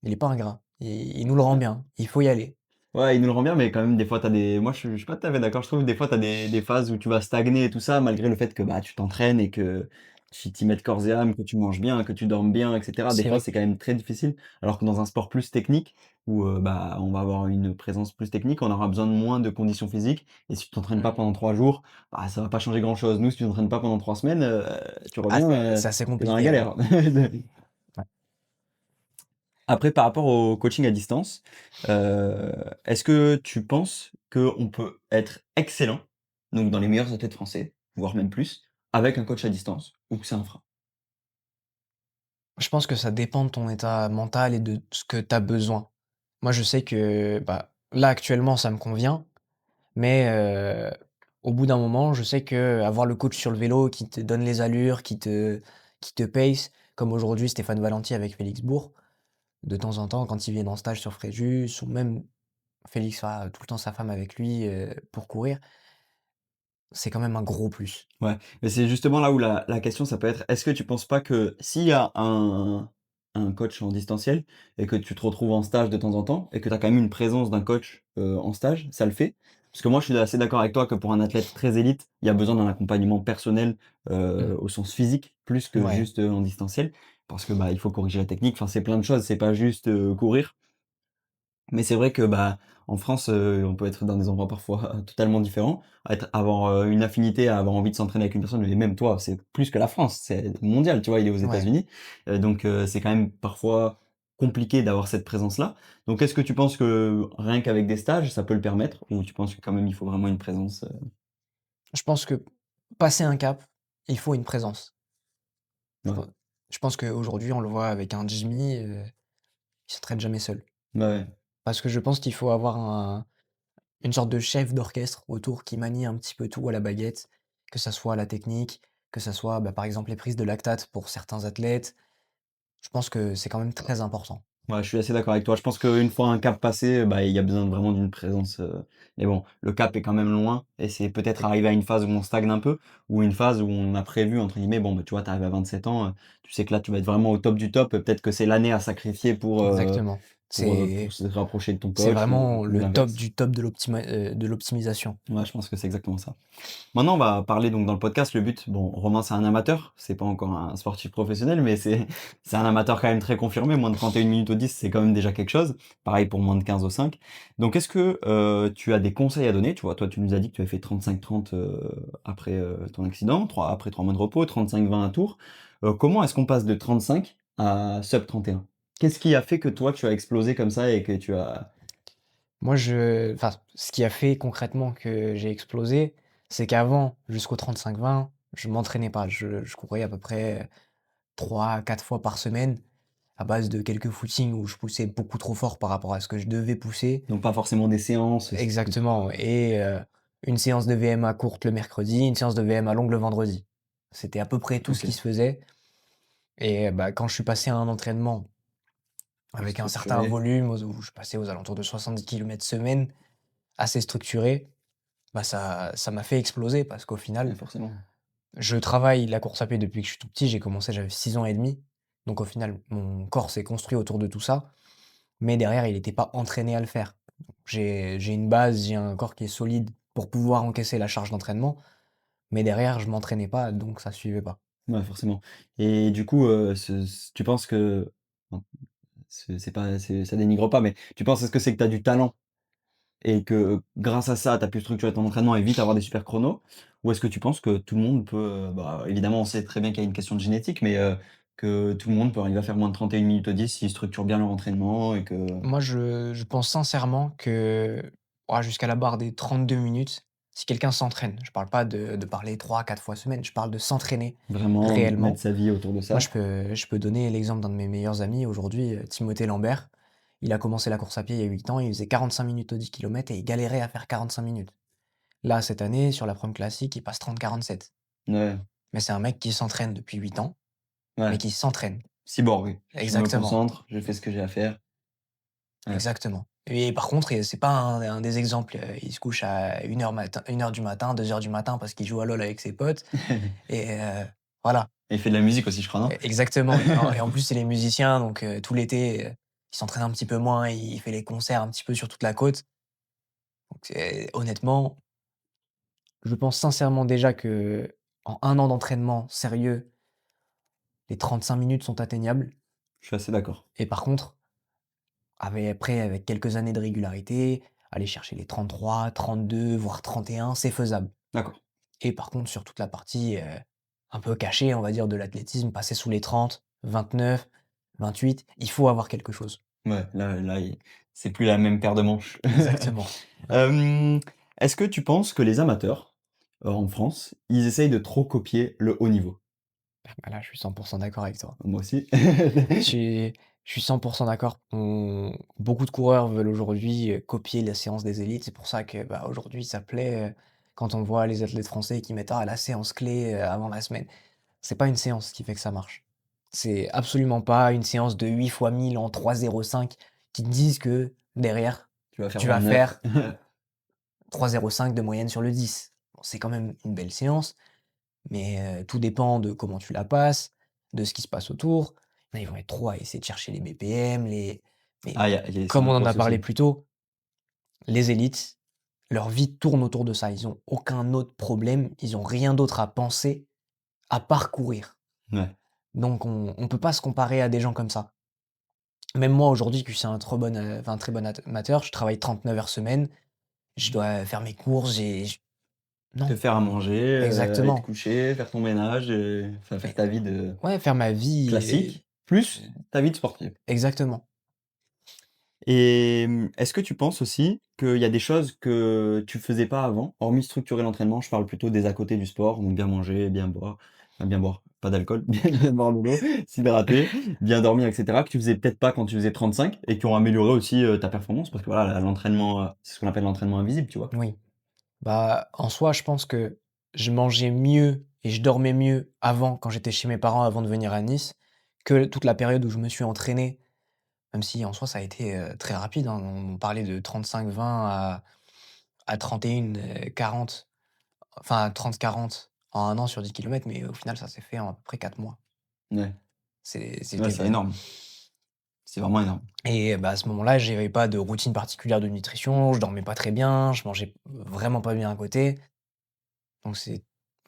Il est pas ingrat. Il nous le rend bien. Il faut y aller. Ouais, il nous le rend bien, mais quand même, des fois, t'as des moi, je suis pas tout à fait d'accord. Je trouve que des fois, t'as des phases où tu vas stagner et tout ça, malgré le fait que, bah, tu t'entraînes et que tu t'y mettes corps et âme, que tu manges bien, que tu dormes bien et cetera. Des C'est fois, vrai c'est quand même très difficile. Alors que dans un sport plus technique où, bah, on va avoir une présence plus technique, on aura besoin de moins de conditions physiques et si tu t'entraînes pas mmh. pendant 3 jours, bah, ça va pas changer grand-chose. Nous, si tu t'entraînes pas pendant 3 semaines, tu Ah, reviens, c'est assez tu dans la compliqué, ouais. galère. Ouais. Après, par rapport au coaching à distance, est-ce que tu penses qu'on peut être excellent, donc dans les meilleurs athlètes français, voire même plus, avec un coach à distance ou que c'est un frein? Je pense que ça dépend de ton état mental et de ce que tu as besoin. Moi, je sais que, bah, là, actuellement, ça me convient, mais au bout d'un moment, je sais qu'avoir le coach sur le vélo qui te donne les allures, qui te pace, comme aujourd'hui Stéphane Valenti avec Félix Bourg, de temps en temps, quand ils viennent en stage sur Fréjus ou même Félix a tout le temps sa femme avec lui, pour courir, c'est quand même un gros plus. Ouais, mais c'est justement là où la question ça peut être, est-ce que tu penses pas que s'il y a un coach en distanciel et que tu te retrouves en stage de temps en temps et que tu as quand même une présence d'un coach, en stage, ça le fait? Parce que moi je suis assez d'accord avec toi que pour un athlète très élite, il y a besoin d'un accompagnement personnel, Mmh. au sens physique, plus que Ouais, juste, en distanciel. Parce que, bah, il faut corriger la technique, enfin c'est plein de choses, c'est pas juste, courir. Mais c'est vrai que, bah, en France, on peut être dans des endroits parfois totalement différents, avoir, une affinité, à avoir envie de s'entraîner avec une personne et même toi, c'est plus que la France, c'est mondial, tu vois? Il est aux ouais. États-Unis, donc c'est quand même parfois compliqué d'avoir cette présence-là. Donc est-ce que tu penses que rien qu'avec des stages, ça peut le permettre? Ou tu penses que quand même il faut vraiment une présence, Je pense que passer un cap, il faut une présence. Je ouais, pen je pense qu'aujourd'hui, on le voit avec un Jimmy, il s'entraîne jamais seul. ouais, ouais. Parce que je pense qu'il faut avoir une sorte de chef d'orchestre autour qui manie un petit peu tout à la baguette, que ça soit la technique, que ça soit, bah, par exemple, les prises de lactate pour certains athlètes. Je pense que c'est quand même très important. Ouais, je suis assez d'accord avec toi. Je pense qu'une fois un cap passé, bah, il y a besoin vraiment d'une présence, mais bon, le cap est quand même loin et c'est peut-être Oui, arrivé à une phase où on stagne un peu ou une phase où on a prévu entre guillemets, bon, bah, tu vois, tu arrives à 27 ans, tu sais que là, tu vas être vraiment au top du top, peut-être que c'est l'année à sacrifier exactement. pour se rapprocher de ton C'est coach vraiment ou le top l'inverse. du top de l'optimisation. Ouais, je pense que c'est exactement ça. Maintenant, on va parler donc dans le podcast, le but, bon, Romain, c'est un amateur, c'est pas encore un sportif professionnel, mais c'est un amateur quand même très confirmé. Moins de 31 minutes au 10, c'est quand même déjà quelque chose. Pareil pour moins de 15 au 5. Donc, est-ce que tu as des conseils à donner? Tu vois, toi, tu nous as dit que tu avais fait 35-30 après ton accident, après 3 mois de repos, 35-20 à Tours. Comment est-ce qu'on passe de 35 à sub 31? Qu'est-ce qui a fait que toi, tu as explosé comme ça et que tu as... Moi, enfin, ce qui a fait concrètement que j'ai explosé, c'est qu'avant, jusqu'au 35-20, je m'entraînais pas. Je courais à peu près 3 à 4 fois par semaine. à base de quelques footings où je poussais beaucoup trop fort par rapport à ce que je devais pousser. Donc pas forcément des séances, c'était plus Exactement et une séance de VMA courte le mercredi, une séance de VMA longue le vendredi. C'était à peu près tout ce qui OK, se faisait et bah, quand je suis passé à un entraînement plus avec un certain structuré. volume, où je passais aux alentours de 70 kilomètres semaine, assez structuré, bah, ça m'a fait exploser parce qu'au Ouais, final, forcément. je travaille la course à pied depuis que je suis tout petit. J'ai commencé, j'avais 6 ans et demi. Donc au final, mon corps s'est construit autour de tout ça, mais derrière, il n'était pas entraîné à le faire. J'ai une base, j'ai un corps qui est solide pour pouvoir encaisser la charge d'entraînement, mais derrière, je m'entraînais pas, donc ça suivait pas. Ouais, forcément et du coup, tu penses que enfin, c'est pas ça dénigre pas, mais tu penses est-ce que c'est que tu as du talent et que grâce à ça, tu as pu structurer ton entraînement et vite avoir des super chronos? Ou est-ce que tu penses que tout le monde peut, bah, évidemment, on sait très bien qu'il y a une question de génétique, mais que tout le monde peut arriver à faire moins de 31 minutes au 10 s'ils structurent bien leur entraînement et que Moi, je pense sincèrement que, ouah, jusqu'à la barre des 32 minutes, si quelqu'un s'entraîne, je parle pas de parler 3 4 fois semaine, je parle de s'entraîner vraiment mettre réellement. sa vie autour de Moi, ça? je peux donner l'exemple d'un de mes meilleurs amis aujourd'hui, Timothée Lambert. Il a commencé la course à pied il y a 8 ans, il faisait 45 minutes au 10 kilomètres et il galérait à faire 45 minutes. Là, cette année, sur la Prome Classique, il passe 30-47. Ouais, Mais c'est un mec qui s'entraîne depuis 8 ans, ouais, mais qui s'entraîne. cyborg. Je me Exactement, concentre, je fais ce que j'ai à faire. Ouais. exactement. Et par contre, c'est pas un des exemples, il se couche à 1 heure du matin, 2 heures du matin parce qu'il joue à LOL avec ses potes et voilà. Et il fait de la musique aussi, je crois, non? Exactement et en plus, c'est les musiciens donc tout l'été, il s'entraîne un petit peu moins, il fait les concerts un petit peu sur toute la côte. Donc honnêtement, je pense sincèrement déjà que en 1 an d'entraînement sérieux, les 35 minutes sont atteignables Je suis assez d'accord. et par contre, avec quelques années de régularité, aller chercher les 33, 32, voire 31, c'est faisable D'accord. et par contre, sur toute la partie, un peu cachée, on va dire, de l'athlétisme, passer sous les 30, 29, 28, il faut avoir quelque chose. Ouais, là, il c'est plus la même paire de manches. Exactement. Hem, est-ce que tu penses que les amateurs, en France, ils essayent de trop copier le haut niveau? Bah, là, je suis 100 d'accord avec toi. Moi aussi. Je suis je suis 100 d'accord. Beaucoup de coureurs veulent aujourd'hui, copier la séance des élites. C'est pour ça que, bah, aujourd'hui, ça plaît, quand on voit les athlètes français qui mettent: «Ah, la séance clé, avant la semaine». C'est pas une séance qui fait que ça marche. C'est absolument pas une séance de 8 fois 1000 en 3,05 qui te disent que derrière, Tu vas faire tu vas 29. faire 3,05 de moyenne sur le 10. Bon, c'est quand même une belle séance, mais tout dépend de comment tu la passes, de ce qui se passe autour. Là, ils vont être trop à essayer de chercher les BPM, mais Ah, il y a c'est comme un on en gros a parlé souci. plus tôt, les élites, leur vie tourne autour de ça. Ils ont aucun autre problème, ils ont rien d'autre à penser à part courir. Ouais, Donc on peut pas se comparer à des gens comme ça. Même moi aujourd'hui, qui suis un trop bon, enfin, un très bon amateur, je travaille 39 heures semaine, je dois faire mes courses, j'ai j te non, faire à manger, aller te exactement. coucher, faire ton ménage, enfin faire Et ta vie de ouais, faire ma vie et classique, plus ta vie de sportif. exactement. Et est-ce que tu penses aussi qu'il y a des choses que tu faisais pas avant, hormis structurer l'entraînement? Je parle plutôt des à côté du sport, donc bien manger, bien boire, pas d'alcool, bien boire de l'eau, s'hydrater, bien dormir et cetera, que tu faisais peut-être pas quand tu faisais 35 et qui ont amélioré aussi, ta performance? Parce que voilà, l'entraînement, c'est ce qu'on appelle l'entraînement invisible, tu vois? Oui. Bah, en soi, je pense que je mangeais mieux et je dormais mieux avant, quand j'étais chez mes parents avant de venir à Nice, que toute la période où je me suis entraîné, même si en soi ça a été, très rapide, hein. On parlait de 35-20 à 31, 40, enfin à 30-40 en 1 an sur 10 kilomètres, mais au final ça s'est fait en à peu près 4 mois. Ouais, ouais, C'était c'est beh énorme, c'est vraiment énorme. et bah, à ce moment-là, j'avais pas de routine particulière de nutrition, je dormais pas très bien, je mangeais vraiment pas bien à côté. Donc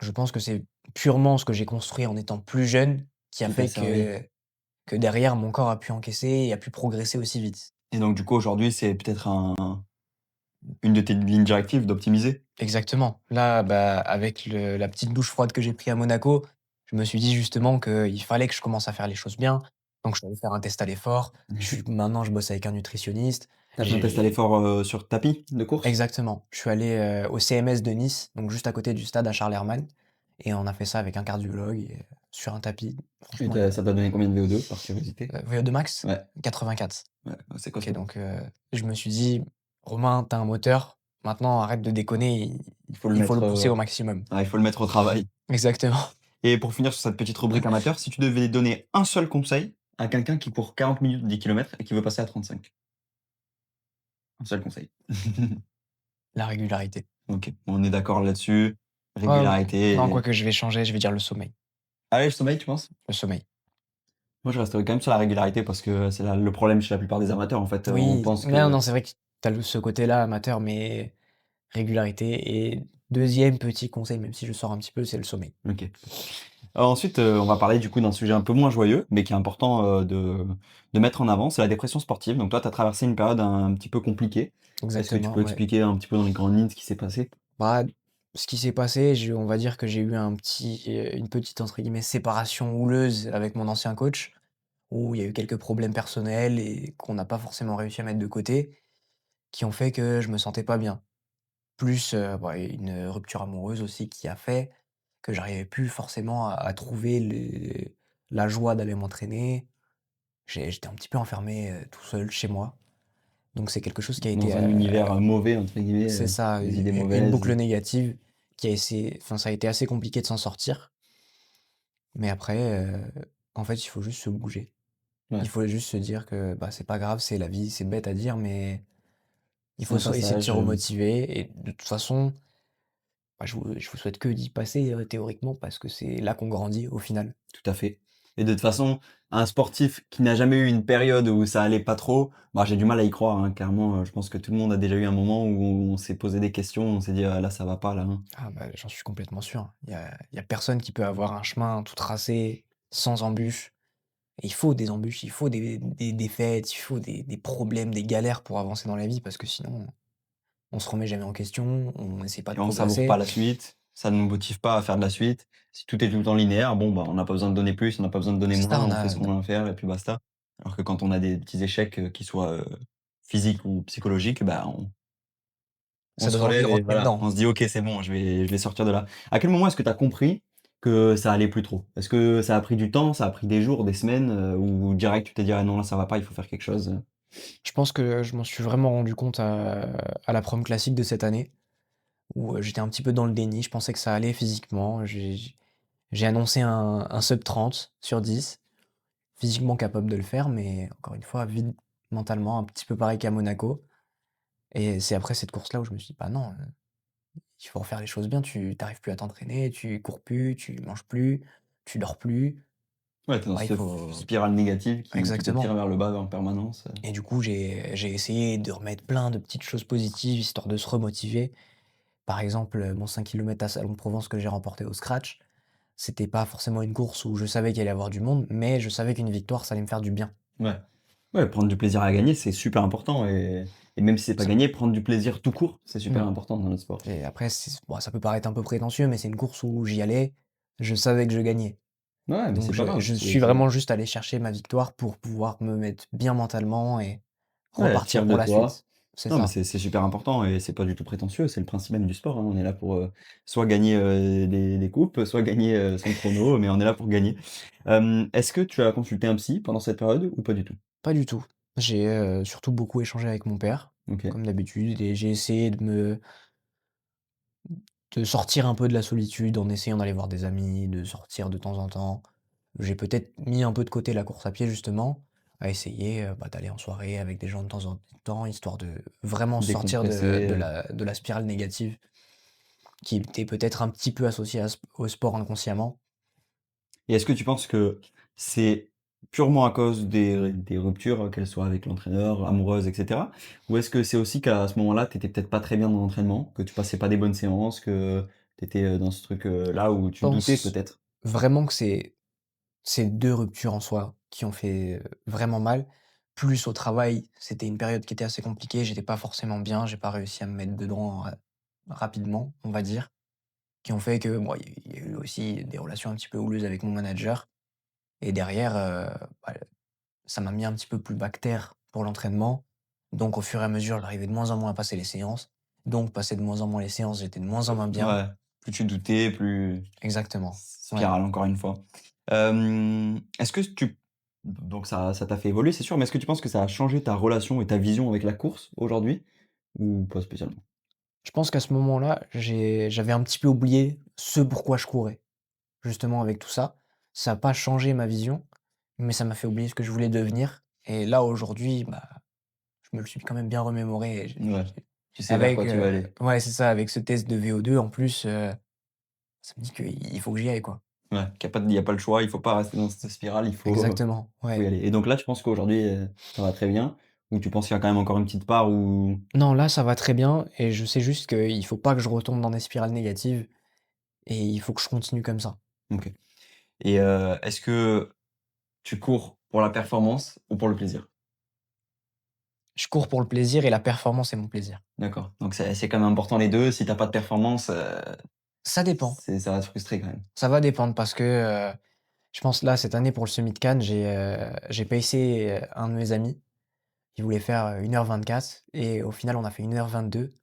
je pense que c'est purement ce que j'ai construit en étant plus jeune qui a Qui t'a fait servi. que derrière mon corps a pu encaisser et a pu progresser aussi vite. Et donc du coup, aujourd'hui, c'est peut-être une de tes lignes directives d'optimiser? Exactement. Là, bah, avec la petite douche froide que j'ai pris à Monaco, je me suis dit justement qu'il fallait que je commence à faire les choses bien. Donc je suis allé faire un test à l'effort. Maintenant, je bosse avec un nutritionniste. Tu fait un test à J'ai l'effort, sur tapis de course? exactement. Je suis allé, au CMS de Nice, donc juste à côté du stade à Charles Hermann et on a fait ça avec un cardiologue et sur un tapis. Et Franchement, il y a ça t'a donné combien de VO2 par curiosité? VO2 max? Ouais, 84. ouais, c'est OK, costaud. donc je me suis dit: «Romain, tu as un moteur, maintenant arrête de déconner, Il faut le il faut le mettre, pousser au maximum». il faut le mettre au travail. Exactement. Et pour finir sur cette petite rubrique amateur, si tu devais donner un seul conseil à quelqu'un qui court 40 minutes 10 kilomètres et qui veut passer à 35. Un seul conseil. La régularité. OK, on est d'accord là-dessus. Ah, non, Régularité et quoique je vais changer, je vais dire le sommeil. ah ouais, le sommeil, tu penses? Le sommeil. Moi, je resterai quand même sur la régularité parce que c'est le problème chez la plupart des amateurs, en fait. On Oui, pense mais non, que non, c'est vrai que tu as ce côté-là amateur, mais régularité et deuxième petit conseil, même si je sors un petit peu, c'est le sommeil. OK. Ensuite, on va parler du coup d'un sujet un peu moins joyeux, mais qui est important, de mettre en avant, c'est la dépression sportive. Donc toi, tu as traversé une période un petit peu compliquée. Est-ce que tu Exactement, peux ouais. expliquer un petit peu dans les grandes lignes ce qui s'est passé? Bah, ce qui s'est passé, on va dire que j'ai eu une petite, entre guillemets, «séparation houleuse» avec mon ancien coach, où il y a eu quelques problèmes personnels et qu'on n'a pas forcément réussi à mettre de côté, qui ont fait que je me sentais pas bien. Plus, bah, une rupture amoureuse aussi qui a fait que j'arrivais plus forcément à trouver la joie d'aller m'entraîner. J'étais un petit peu enfermé, tout seul chez moi. Donc c'est quelque chose qui a été, Dans un univers, «mauvais» entre guillemets, c'est ça, des idées une boucle mauvaises. négative enfin ça a été assez compliqué de s'en sortir. Mais après, en fait, il faut juste se bouger. Il Ouais, faut juste se dire que, bah, c'est pas grave, c'est la vie, c'est bête à dire, mais il c'est faut un essayer de se passage, remotiver et de toute façon, bah, je vous souhaite que d'y passer, théoriquement parce que c'est là qu'on grandit au final. tout à fait. Et de toute façon, un sportif qui n'a jamais eu une période où ça allait pas trop, bah, j'ai du mal à y croire, hein, clairement, je pense que tout le monde a déjà eu un moment où on s'est posé des questions, on s'est dit: «Ah là, ça va pas là, hein». Ah bah, j'en suis complètement sûr. Il y a personne qui peut avoir un chemin tout tracé, sans embûches. Et il faut des embûches, il faut des défaites, il faut des problèmes, des galères pour avancer dans la vie parce que sinon, on se remet jamais en question, on essaie pas de Et on savoure pas progresser. la suite, ça ne nous motive pas à faire de la suite. Si tout est tout le temps linéaire, bon, bah, on n'a pas besoin de donner plus, on n'a pas besoin de donner C'est ça, moins, on on fait a ce qu'on a à faire et puis basta. Alors que quand on a des petits échecs, qui soient, physiques ou psychologiques, bah, on ça se donne envie de relève et rentrer voilà, dedans. on se dit: «OK, c'est bon, je vais sortir de là». À quel moment est-ce que tu as compris que ça allait plus trop? Est-ce que ça a pris du temps, ça a pris des jours, des semaines, ou direct tu t'es dit: «Ah non, là ça va pas, il faut faire quelque chose»? Je pense que je m'en suis vraiment rendu compte à la prom classique de cette année où, j'étais un petit peu dans le déni. Je pensais que ça allait physiquement. J'ai annoncé un sub 30 sur 10, physiquement capable de le faire, mais encore une fois, vide mentalement, un petit peu pareil qu'à Monaco et c'est après cette course-là où je me suis dit: «Bah non, il faut refaire les choses bien, tu arrives plus à t'entraîner, tu cours plus, tu manges plus, tu dors plus. Ouais, tu es dans Ouais, il cette faut» spirale négative qui te tire exactement vers le bas en permanence. et du coup, j'ai essayé de remettre plein de petites choses positives histoire de se remotiver. Par exemple, mon 5 kilomètres à Salon-de-Provence que j'ai remporté au scratch, c'était pas forcément une course où je savais qu'il allait y avoir du monde, mais je savais qu'une victoire, ça allait me faire du bien. Ouais. Ouais, prendre du plaisir à gagner, c'est super important et même si c'est pas Ça gagné, prendre du plaisir tout court, c'est super mmh important dans notre sport. et après bon, ça peut paraître un peu prétentieux, mais c'est une course où j'y allais, je savais que je gagnais. Ouais, mais Donc c'est pas grave, je suis c'est vraiment juste allé chercher ma victoire pour pouvoir me mettre bien mentalement et ouais, être repartir fier pour de la toi. suite. C'est Non, mais ça. c'est super important et c'est pas du tout prétentieux, c'est le principe même du sport, hein. On est là pour, soit gagner, des coupes, soit gagner, son chrono, mais on est là pour gagner. Est-ce que tu as consulté un psy pendant cette période ou pas du tout? Pas du tout. J'ai, surtout beaucoup échangé avec mon père, OK. comme d'habitude et j'ai essayé de sortir un peu de la solitude en essayant d'aller voir des amis, de sortir de temps en temps. J'ai peut-être mis un peu de côté la course à pied justement, à essayer, bah, d'aller en soirée avec des gens de temps en temps, histoire de vraiment sortir de Décompresser, de la spirale négative qui était peut-être un petit peu associée au sport inconsciemment. et est-ce que tu penses que c'est purement à cause des ruptures, qu'elles soient avec l'entraîneur, amoureuses et cetera? Ou est-ce que c'est aussi qu'à ce moment-là, tu étais peut-être pas très bien dans l'entraînement, que tu passais pas des bonnes séances, que tu étais, dans ce truc, là où Je tu doutais pense peut-être? vraiment que c'est 2 ruptures en soi qui ont fait, vraiment mal. Plus au travail, c'était une période qui était assez compliquée, j'étais pas forcément bien, j'ai pas réussi à me mettre dedans, rapidement, on va dire, qui ont fait que, bon, il y a eu aussi des relations un petit peu houleuses avec mon manager et derrière, bah, ça m'a mis un petit peu plus bactère pour l'entraînement. Donc au fur et à mesure, j'arrivais de moins en moins à passer les séances. Donc passer de moins en moins les séances, j'étais de moins en moins bien. Ouais, plus tu doutais, plus Exactement. Ouais. spirale encore une fois. Est-ce que tu donc ça t'a fait évoluer, c'est sûr, mais est-ce que tu penses que ça a changé ta relation et ta vision avec la course aujourd'hui? Ou pas spécialement? Je pense qu'à ce moment-là, j'avais un petit peu oublié ce pourquoi je courais. Justement avec tout ça, ça a pas changé ma vision, mais ça m'a fait oublier ce que je voulais devenir et là aujourd'hui, bah, je me le suis quand même bien remémoré et Ouais, tu sais vers quoi avec, tu veux aller. ouais, c'est ça, avec ce test de VO2 en plus, ça me dit qu'il faut que j'y aille, quoi. Ouais, qu'il y a pas le choix, il faut pas rester dans cette spirale, Exactement, faut y ouais. aller. Et donc là, tu penses qu'aujourd'hui, ça va très bien? Ou tu penses qu'il y a quand même encore une petite part où Non, là, ça va très bien et je sais juste qu'il faut pas que je retombe dans des spirales négatives et il faut que je continue comme ça. OK. Et est-ce que tu cours pour la performance ou pour le plaisir? Je cours pour le plaisir et la performance est mon plaisir. D'accord, donc c'est quand même important les 2. Si tu as pas de performance, Ça dépend, ça va te frustrer quand même. ça va dépendre parce que, je pense là, cette année pour le Semi de Cannes, j'ai pacé, un de mes amis. Il voulait faire, 1h24 et au final, on a fait 1h22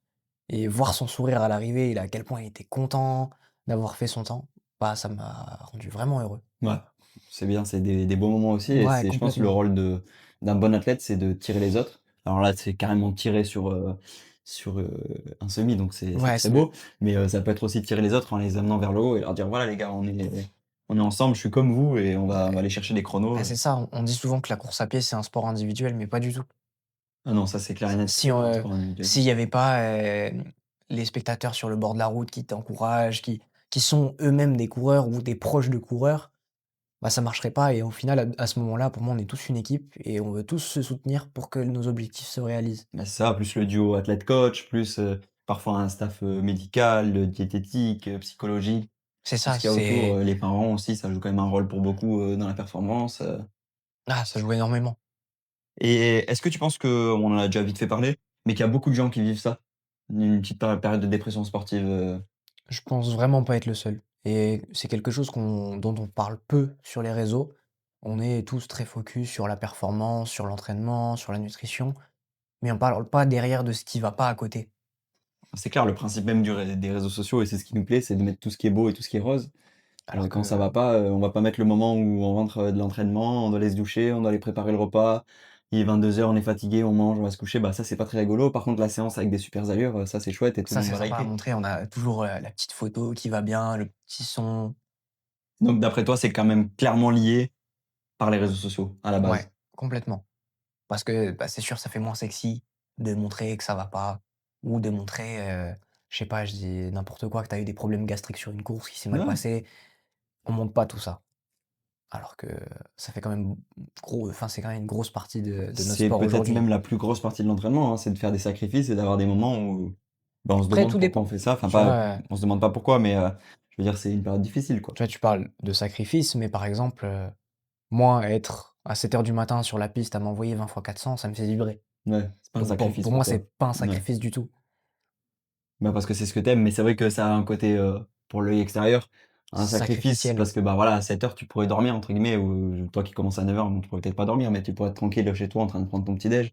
et voir son sourire à l'arrivée et à quel point il était content d'avoir fait son temps, bah, ça m'a rendu vraiment heureux. Ouais, c'est bien, c'est des beaux moments aussi et Ouais, c'est je pense le complètement. rôle d'un bon athlète, c'est de tirer les autres. Alors là, c'est carrément tirer sur, un semi, donc c'est Ouais, très c'est beau, mais ça peut être aussi tirer les autres en les amenant vers le haut et leur dire: «Voilà les gars, on est ensemble, je suis comme vous et on va aller chercher des chronos». bah, c'est ça, on dit souvent que la course à pied, c'est un sport individuel, mais pas du tout. Ah non, ça c'est clair et net, Si c'est on, pas un sport individuel. s'il y avait pas, les spectateurs sur le bord de la route qui t'encouragent, qui sont eux-mêmes des coureurs ou des proches de coureurs, bah, ça marcherait pas et au final, à ce moment-là, pour moi, on est tous une équipe et on veut tous se soutenir pour que nos objectifs se réalisent. Bah, c'est ça, plus le duo athlète-coach, plus, parfois un staff, médical, diététique, psychologie, C'est tout ça, ce qu'il y a autour, c'est les parents aussi, ça joue quand même un rôle pour beaucoup, dans la performance. ça joue énormément. Et est-ce que tu penses qu'on en a déjà vite fait parler, mais qu'il y a beaucoup de gens qui vivent ça? Une petite période de dépression sportive, Je pense vraiment pas être le seul et c'est quelque chose dont on parle peu sur les réseaux. On est tous très focus sur la performance, sur l'entraînement, sur la nutrition, mais on parle pas derrière de ce qui va pas à côté. c'est clair, le principe même des réseaux sociaux et c'est ce qui nous plaît, c'est de mettre tout ce qui est beau et tout ce qui est rose. Alors Quand ça que va pas, on va pas mettre le moment où on rentre, de l'entraînement, on doit aller se doucher, on doit aller préparer le repas. Il est 22 heures, on est fatigué, on mange, on va se coucher. Bah, ça, c'est pas très rigolo. Par contre, la séance avec des supers allures, ça, c'est chouette et tout le ça, monde c'est va sympa à hyper. montrer. On a toujours, la petite photo qui va bien, le petit son. Donc d'après toi, c'est quand même clairement lié par les réseaux sociaux, à la Ouais, base? complètement. Parce que, bah, c'est sûr, ça fait moins sexy de montrer que ça va pas ou de montrer, je sais pas, je dis n'importe quoi, que tu as eu des problèmes gastriques sur une course qui s'est mal Ouais, passée. On montre pas tout ça. Alors que ça fait quand même c'est quand même une grosse partie de notre c'est sport peut-être aujourd'hui. même la plus grosse partie de l'entraînement, hein, c'est de faire des sacrifices et d'avoir des moments où, bah, on se Après demande tout pourquoi on dépend. fait ça. Enfin Tu pas vois, on se demande pas pourquoi, mais je veux dire, c'est une période difficile, quoi. tu parles de sacrifice, mais par exemple, moi, être à 7 heures du matin sur la piste à m'envoyer 20 fois 400, ça me fait vibrer. Ouais, c'est pas un Donc sacrifice pour pour moi, toi? c'est pas un Ouais. sacrifice du tout. Bah, parce que c'est ce que t'aimes, mais c'est vrai que ça a un côté, pour l'œil extérieur, un sacrifice Sacrificiel, parce que, bah, voilà, à 7 heures tu pourrais «dormir» entre guillemets ou toi qui commences à 9 heures, bon, tu pourrais peut-être pas dormir, mais tu pourrais être tranquille chez toi en train de prendre ton petit déj,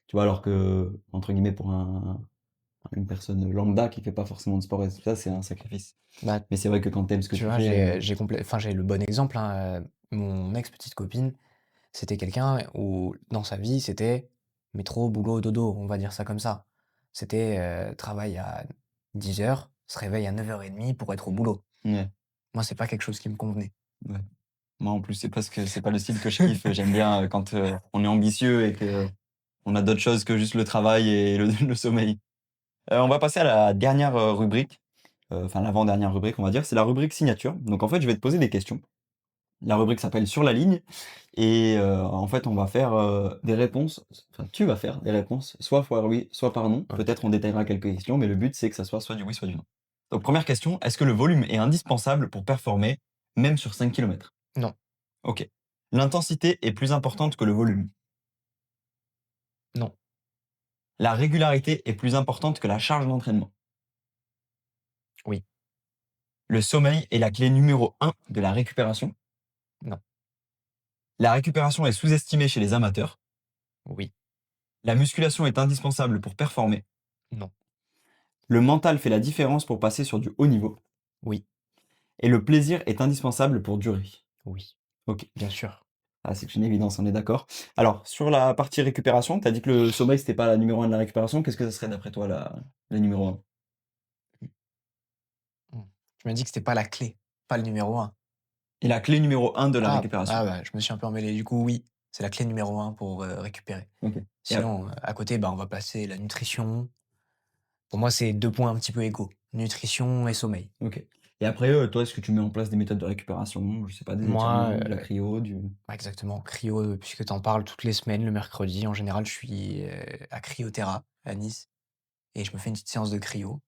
tu vois? Alors que, entre guillemets, pour une personne lambda qui fait pas forcément de sport et tout ça, c'est un sacrifice. bah, Mais c'est vrai que quand t'aimes ce que tu tu vois, fais, j'ai le bon exemple, hein, mon ex-petite copine, c'était quelqu'un où dans sa vie, c'était métro, boulot, dodo, on va dire ça comme ça. C'était, travail à 10 heures, se réveille à 9h30 pour être au boulot. ouais, Moi, c'est pas quelque chose qui me convenait. ouais. Moi, en plus, c'est pas le style que je kiffe. J'aime bien, quand, on est ambitieux et qu'on a d'autres choses que juste le travail et le le sommeil. On va passer à la dernière, rubrique. Enfin l'avant-dernière rubrique, on va dire, c'est la rubrique signature. Donc en fait, je vais te poser des questions. La rubrique s'appelle «Sur la ligne» et en fait, on va faire, des réponses enfin, tu vas faire des réponses soit par oui, soit par non. OK. Peut-être on détaillera quelques questions, mais le but, c'est que ça soit du oui, soit du non. Donc première question, est-ce que le volume est indispensable pour performer, même sur 5 kilomètres? Non, OK. L'intensité est plus importante que le volume. non, La régularité est plus importante que la charge d'entraînement. oui, Le sommeil est la clé numéro un de la récupération. non, La récupération est sous-estimée chez les amateurs. oui, La musculation est indispensable pour performer. non, Le mental fait la différence pour passer sur du haut niveau. Oui, Et le plaisir est indispensable pour durer. oui, OK. bien sûr. Ah, c'est une évidence, on est d'accord. Alors, sur la partie récupération, tu as dit que le sommeil, c'était pas la numéro 1 de la récupération. Qu'est-ce que ça serait d'après toi la numéro 1? Mmh. Tu m'as dit que c'était pas la clé, pas le numéro un. Et la clé numéro 1 de la Ah récupération? bah, je me suis un peu emmêlé. Du coup, oui, c'est la clé numéro un pour, récupérer. OK. Et ap Sinon, à côté, bah, on va placer la nutrition. Pour moi, c'est 2 points un petit peu égaux, nutrition et sommeil. OK. Et après, toi, est-ce que tu mets en place des méthodes de récupération? Je sais pas, des Moi, étirements, de la cryo, du ouais, exactement, cryo, puisque tu en parles toutes les semaines, le mercredi, en général, je suis, à Cryothéra, à Nice, et je me fais une petite séance de cryo,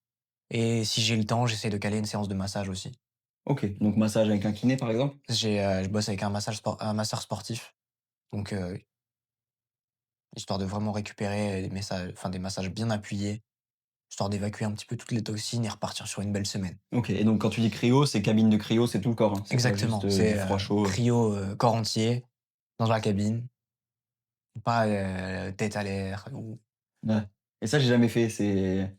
et si j'ai le temps, j'essaie de caler une séance de massage aussi. OK, donc massage avec un kiné, par exemple? Je bosse avec un masseur sportif, donc histoire de vraiment récupérer des massages bien appuyés, histoire d'évacuer un petit peu toutes les toxines et repartir sur une belle semaine. OK, et donc quand tu dis cryo, c'est cabine de cryo, c'est tout le corps, hein? C'est pas juste, Exactement, du c'est, froid chaud, cryo, corps entier, dans la cabine, pas, tête à l'air ou Ouais. Et ça, j'ai jamais fait, c'est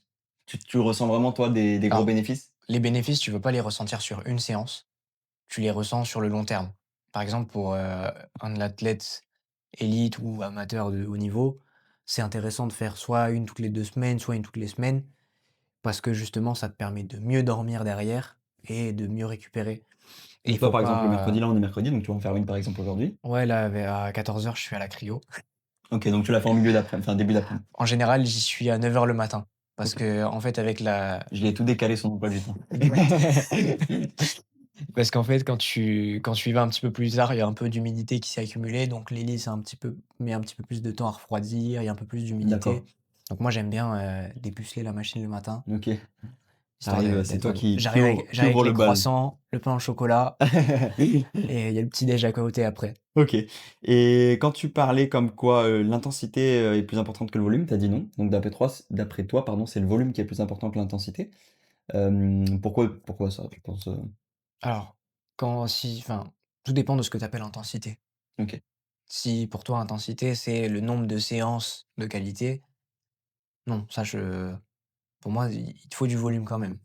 tu ressens vraiment toi des gros alors, bénéfices? les bénéfices, tu veux pas les ressentir sur une séance, tu les ressens sur le long terme. Par exemple, pour, un athlète élite ou amateur de haut niveau, c'est intéressant de faire soit une toutes les 2 semaines, soit une toutes les semaines, parce que justement, ça te permet de mieux dormir derrière et de mieux récupérer. Et il Donc toi, faut par exemple, le mercredi, pas là, on est mercredi, donc tu vas en faire une, par exemple, aujourd'hui? ouais, là, vers à 14 heures, je suis à la cryo. OK, donc tu l'as fait en milieu d'après enfin début d'après-midi. En général, j'y suis à 9 heures le matin parce OK. que en fait, avec la Je l'ai tout décalé son emploi du temps. parce qu'en fait, quand tu y vas un petit peu plus tard, il y a un peu d'humidité qui s'est accumulée, donc l'hélice met un petit peu plus de temps à refroidir, il y a un peu plus d'humidité. D'accord, Donc moi, j'aime bien, dépuceler la machine le matin, OK. histoire C'est d'être toi qui j'arrive avec ouvre le les bal. croissants, le pain au chocolat et il y a le petit déj à côté après. OK, et quand tu parlais comme quoi, l'intensité, est plus importante que le volume, tu as dit non. Donc d'après toi, pardon, c'est le volume qui est plus important que l'intensité. Pourquoi ça, tu penses, Alors, tout dépend de ce que tu appelles intensité. OK. Si pour toi, intensité, c'est le nombre de séances de qualité, non, pour moi, il te faut du volume quand même.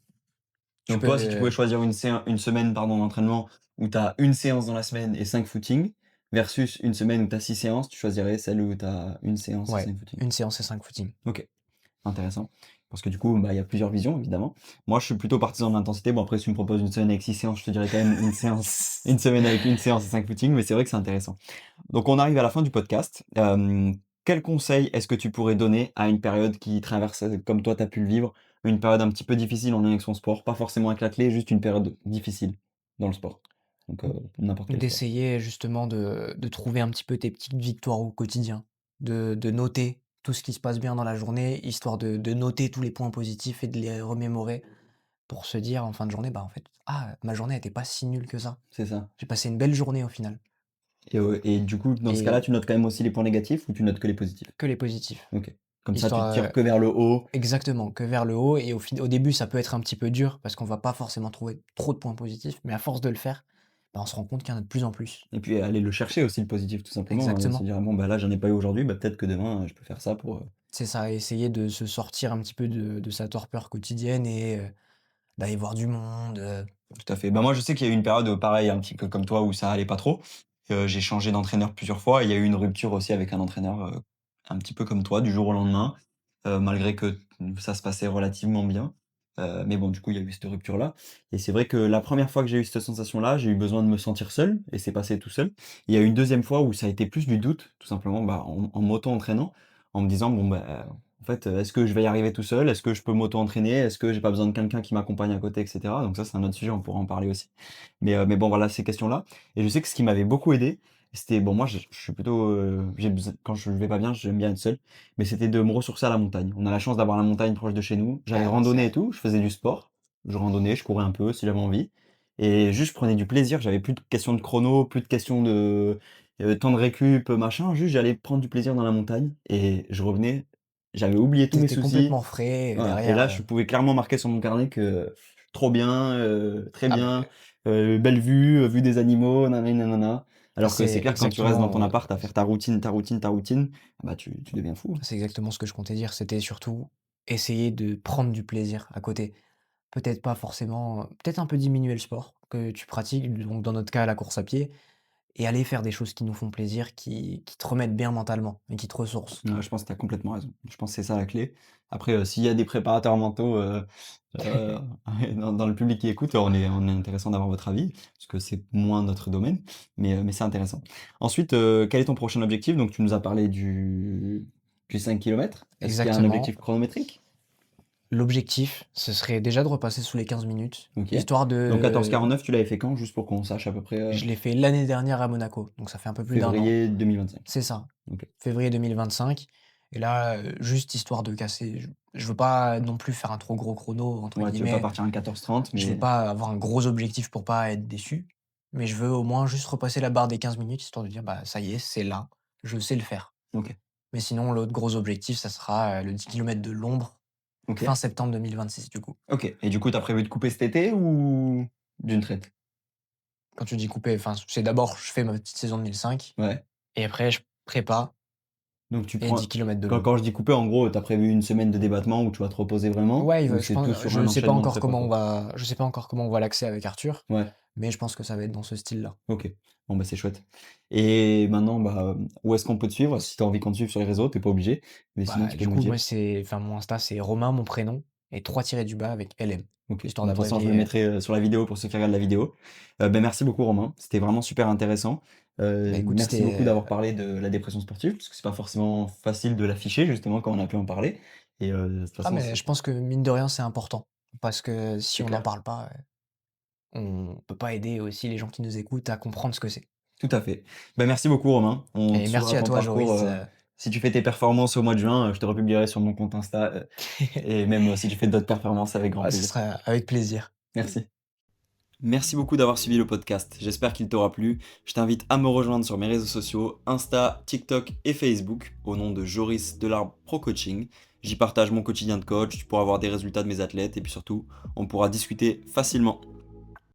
Tu Donc peux, toi, si tu pouvais choisir une semaine, pardon, d'entraînement où tu as 1 séance dans la semaine et 5 footings versus une semaine où tu as 6 séances, tu choisirais celle où tu as 1 séance et ouais, 5 footings? 1 séance et 5 footings. OK. Intéressant. Parce que du coup, bah, il y a plusieurs visions évidemment. Moi, je suis plutôt partisan de l'intensité. Bon après, si tu me proposes une semaine avec 6 séances, je te dirais quand même une semaine avec 1 séance et 5 footings, mais c'est vrai que c'est intéressant. Donc on arrive à la fin du podcast. Quel conseil est-ce que tu pourrais donner à une période qui traverse, comme toi tu as pu le vivre, une période un petit peu difficile en lien avec son sport? Pas forcément avec l'athlète, juste une période difficile dans le sport. Donc n'importe quel sport. D'essayer justement de trouver un petit peu tes petites victoires au quotidien, de noter tout ce qui se passe bien dans la journée, histoire de noter tous les points positifs et de les remémorer pour se dire en fin de journée: «Bah, en fait, ma journée était pas si nulle que ça. C'est ça. J'ai passé une belle journée au final» Et du coup, dans ce cas-là, et tu notes quand même aussi les points négatifs ou tu notes que les positifs? que les positifs. OK. Comme ça, tu te Histoire, tires que vers le haut. exactement, que vers le haut et au début, ça peut être un petit peu dur parce qu'on va pas forcément trouver trop de points positifs, mais à force de le faire, bah, on se rend compte qu'il y en a de plus en plus. Et puis aller le chercher aussi le positif tout simplement, se Exactement. dire: «Bon bah là j'en ai pas eu aujourd'hui, bah peut-être que demain, je peux faire ça pour, C'est ça, essayer de se sortir un petit peu de sa torpeur quotidienne et d'aller voir du monde, Tout à fait. Bah, moi je sais qu'il y a eu une période, pareil un petit peu comme toi où ça allait pas trop. J'ai changé d'entraîneur plusieurs fois et il y a eu une rupture aussi avec un entraîneur, un petit peu comme toi du jour au lendemain, malgré que ça se passait relativement bien. Mais bon du coup il y a eu cette rupture-là et c'est vrai que la première fois que j'ai eu cette sensation-là, j'ai eu besoin de me sentir seul et c'est passé tout seul. Il y a eu une deuxième fois où ça a été plus du doute, tout simplement, bah, en m'auto-entraînant, en me disant: «Bon bah, en fait, est-ce que je vais y arriver tout seul? Est-ce que je peux m'auto-entraîner? Est-ce que j'ai pas besoin de quelqu'un qui m'accompagne à côté?» et cetera. Donc ça, c'est un autre sujet, on pourra en parler aussi. Mais bon, voilà, ces questions-là et je sais que ce qui m'avait beaucoup aidé, c'était bon, moi, je suis plutôt, j'ai besoin quand je vais pas bien, j'aime bien être seul, mais c'était de me ressourcer à la montagne. On a la chance d'avoir la montagne proche de chez nous. J'allais c'est randonner et tout, je faisais du sport. Je randonnais, je courais un peu si j'avais envie et juste je prenais du plaisir. J'avais plus de questions de chrono, plus de questions de, temps de récup, machin. Juste, j'allais prendre du plaisir dans la montagne et je revenais, j'avais oublié tous mes tu soucis. complètement frais et Voilà et derrière, là, je pouvais clairement marquer sur mon carnet que trop bien, très ah beh, bien, belle vue, vue des animaux, nanani nanana. Alors que c'est c'est clair, quand tu restes dans ton exactement, appart à faire ta routine, ta routine, ta routine, ah bah, tu deviens fou, hein. c'est exactement ce que je comptais dire. C'était surtout essayer de prendre du plaisir à côté. peut-être pas forcément, peut-être un peu diminuer le sport que tu pratiques, donc dans notre cas, la course à pied et aller faire des choses qui nous font plaisir, qui te remettent bien mentalement et qui te ressourcent. Ouais, je pense que tu as complètement raison. Je pense que c'est ça la clé. Après, s'il y a des préparateurs mentaux, heu, dans le public qui écoute, on est intéressant d'avoir votre avis, parce que c'est moins notre domaine, mais c'est intéressant. Ensuite, quel est ton prochain objectif? Donc tu nous as parlé du 5 kilomètres. Est-ce qu'il y a un Exactement. objectif chronométrique? L'objectif, ce serait déjà de repasser sous les 15 minutes, OK. histoire Donc de 14:49, tu l'avais fait quand? Juste pour qu'on sache à peu près, je l'ai fait l'année dernière à Monaco, donc ça fait un peu plus d'1 an. février 2025. C'est ça, OK. février 2025 et là, juste histoire de casser je veux pas non plus faire un trop gros chrono entre Ouais, tu veux pas guillemets. partir à 14:30, Je veux mais pas avoir un gros objectif pour pas être déçu, mais je veux au moins juste repasser la barre des 15 minutes histoire de dire: «Bah, ça y est, c'est là, je sais le faire». OK. Mais sinon l'autre gros objectif, ça sera, le 10 kilomètres de l'ombre, fin OK. septembre 2026 du coup. OK et du coup, tu as prévu de couper cet été ou d'une traite? Quand tu dis couper, enfin, c'est d'abord je fais ma petite saison de 1005 Ouais. et après je prépa Donc tu et prends 10 kilomètres de quand l'ombre. je dis couper, en gros, tu as prévu une semaine de débattement où tu vas te reposer vraiment? Ouais, il Ou va je c'est pense tout sur je un sais pas enchaînement de encore prépa, comment on quoi? va je sais pas encore comment on va l'axer avec Arthur, Ouais, mais je pense que ça va être dans ce style-là. OK. Bon, bah, c'est chouette et maintenant, bah, où est-ce qu'on peut te suivre? Si tu as envie qu'on te suive sur les réseaux, tu es pas obligé, mais sinon Bah, tu peux du nous le coup, dire. moi, c'est enfin, mon Insta, c'est Romain, mon prénom et 3 tirés du bas avec LM, OK. histoire Bon, de toute façon, je le d'abrévier. mettrai, sur la vidéo pour ceux qui regardent la vidéo. Merci beaucoup Romain, c'était vraiment super intéressant. Bah, écoute, Merci beaucoup c'était, d'avoir parlé de la dépression sportive, parce que c'est pas forcément facile de l'afficher justement comme on a pu en parler et de toute ah, façon mais je pense que mine de rien, c'est important parce que si c'est on n'en clair. parle pas, on peut pas aider aussi les gens qui nous écoutent à comprendre ce que c'est Tout à fait. Bah, merci beaucoup Romain. On et suivra merci à ton toi, parcours, Joris, si tu fais tes performances au mois de juin, je te republierai sur mon compte Insta, et même, si tu fais d'autres performances avec grand ah, ce plaisir. sera avec plaisir. Merci. Merci beaucoup d'avoir suivi le podcast. J'espère qu'il t'aura plu. Je t'invite à me rejoindre sur mes réseaux sociaux, Insta, TikTok et Facebook, au nom de Joris Delarbre Pro Coaching. J'y partage mon quotidien de coach, tu pourras avoir des résultats de mes athlètes et puis surtout, on pourra discuter facilement.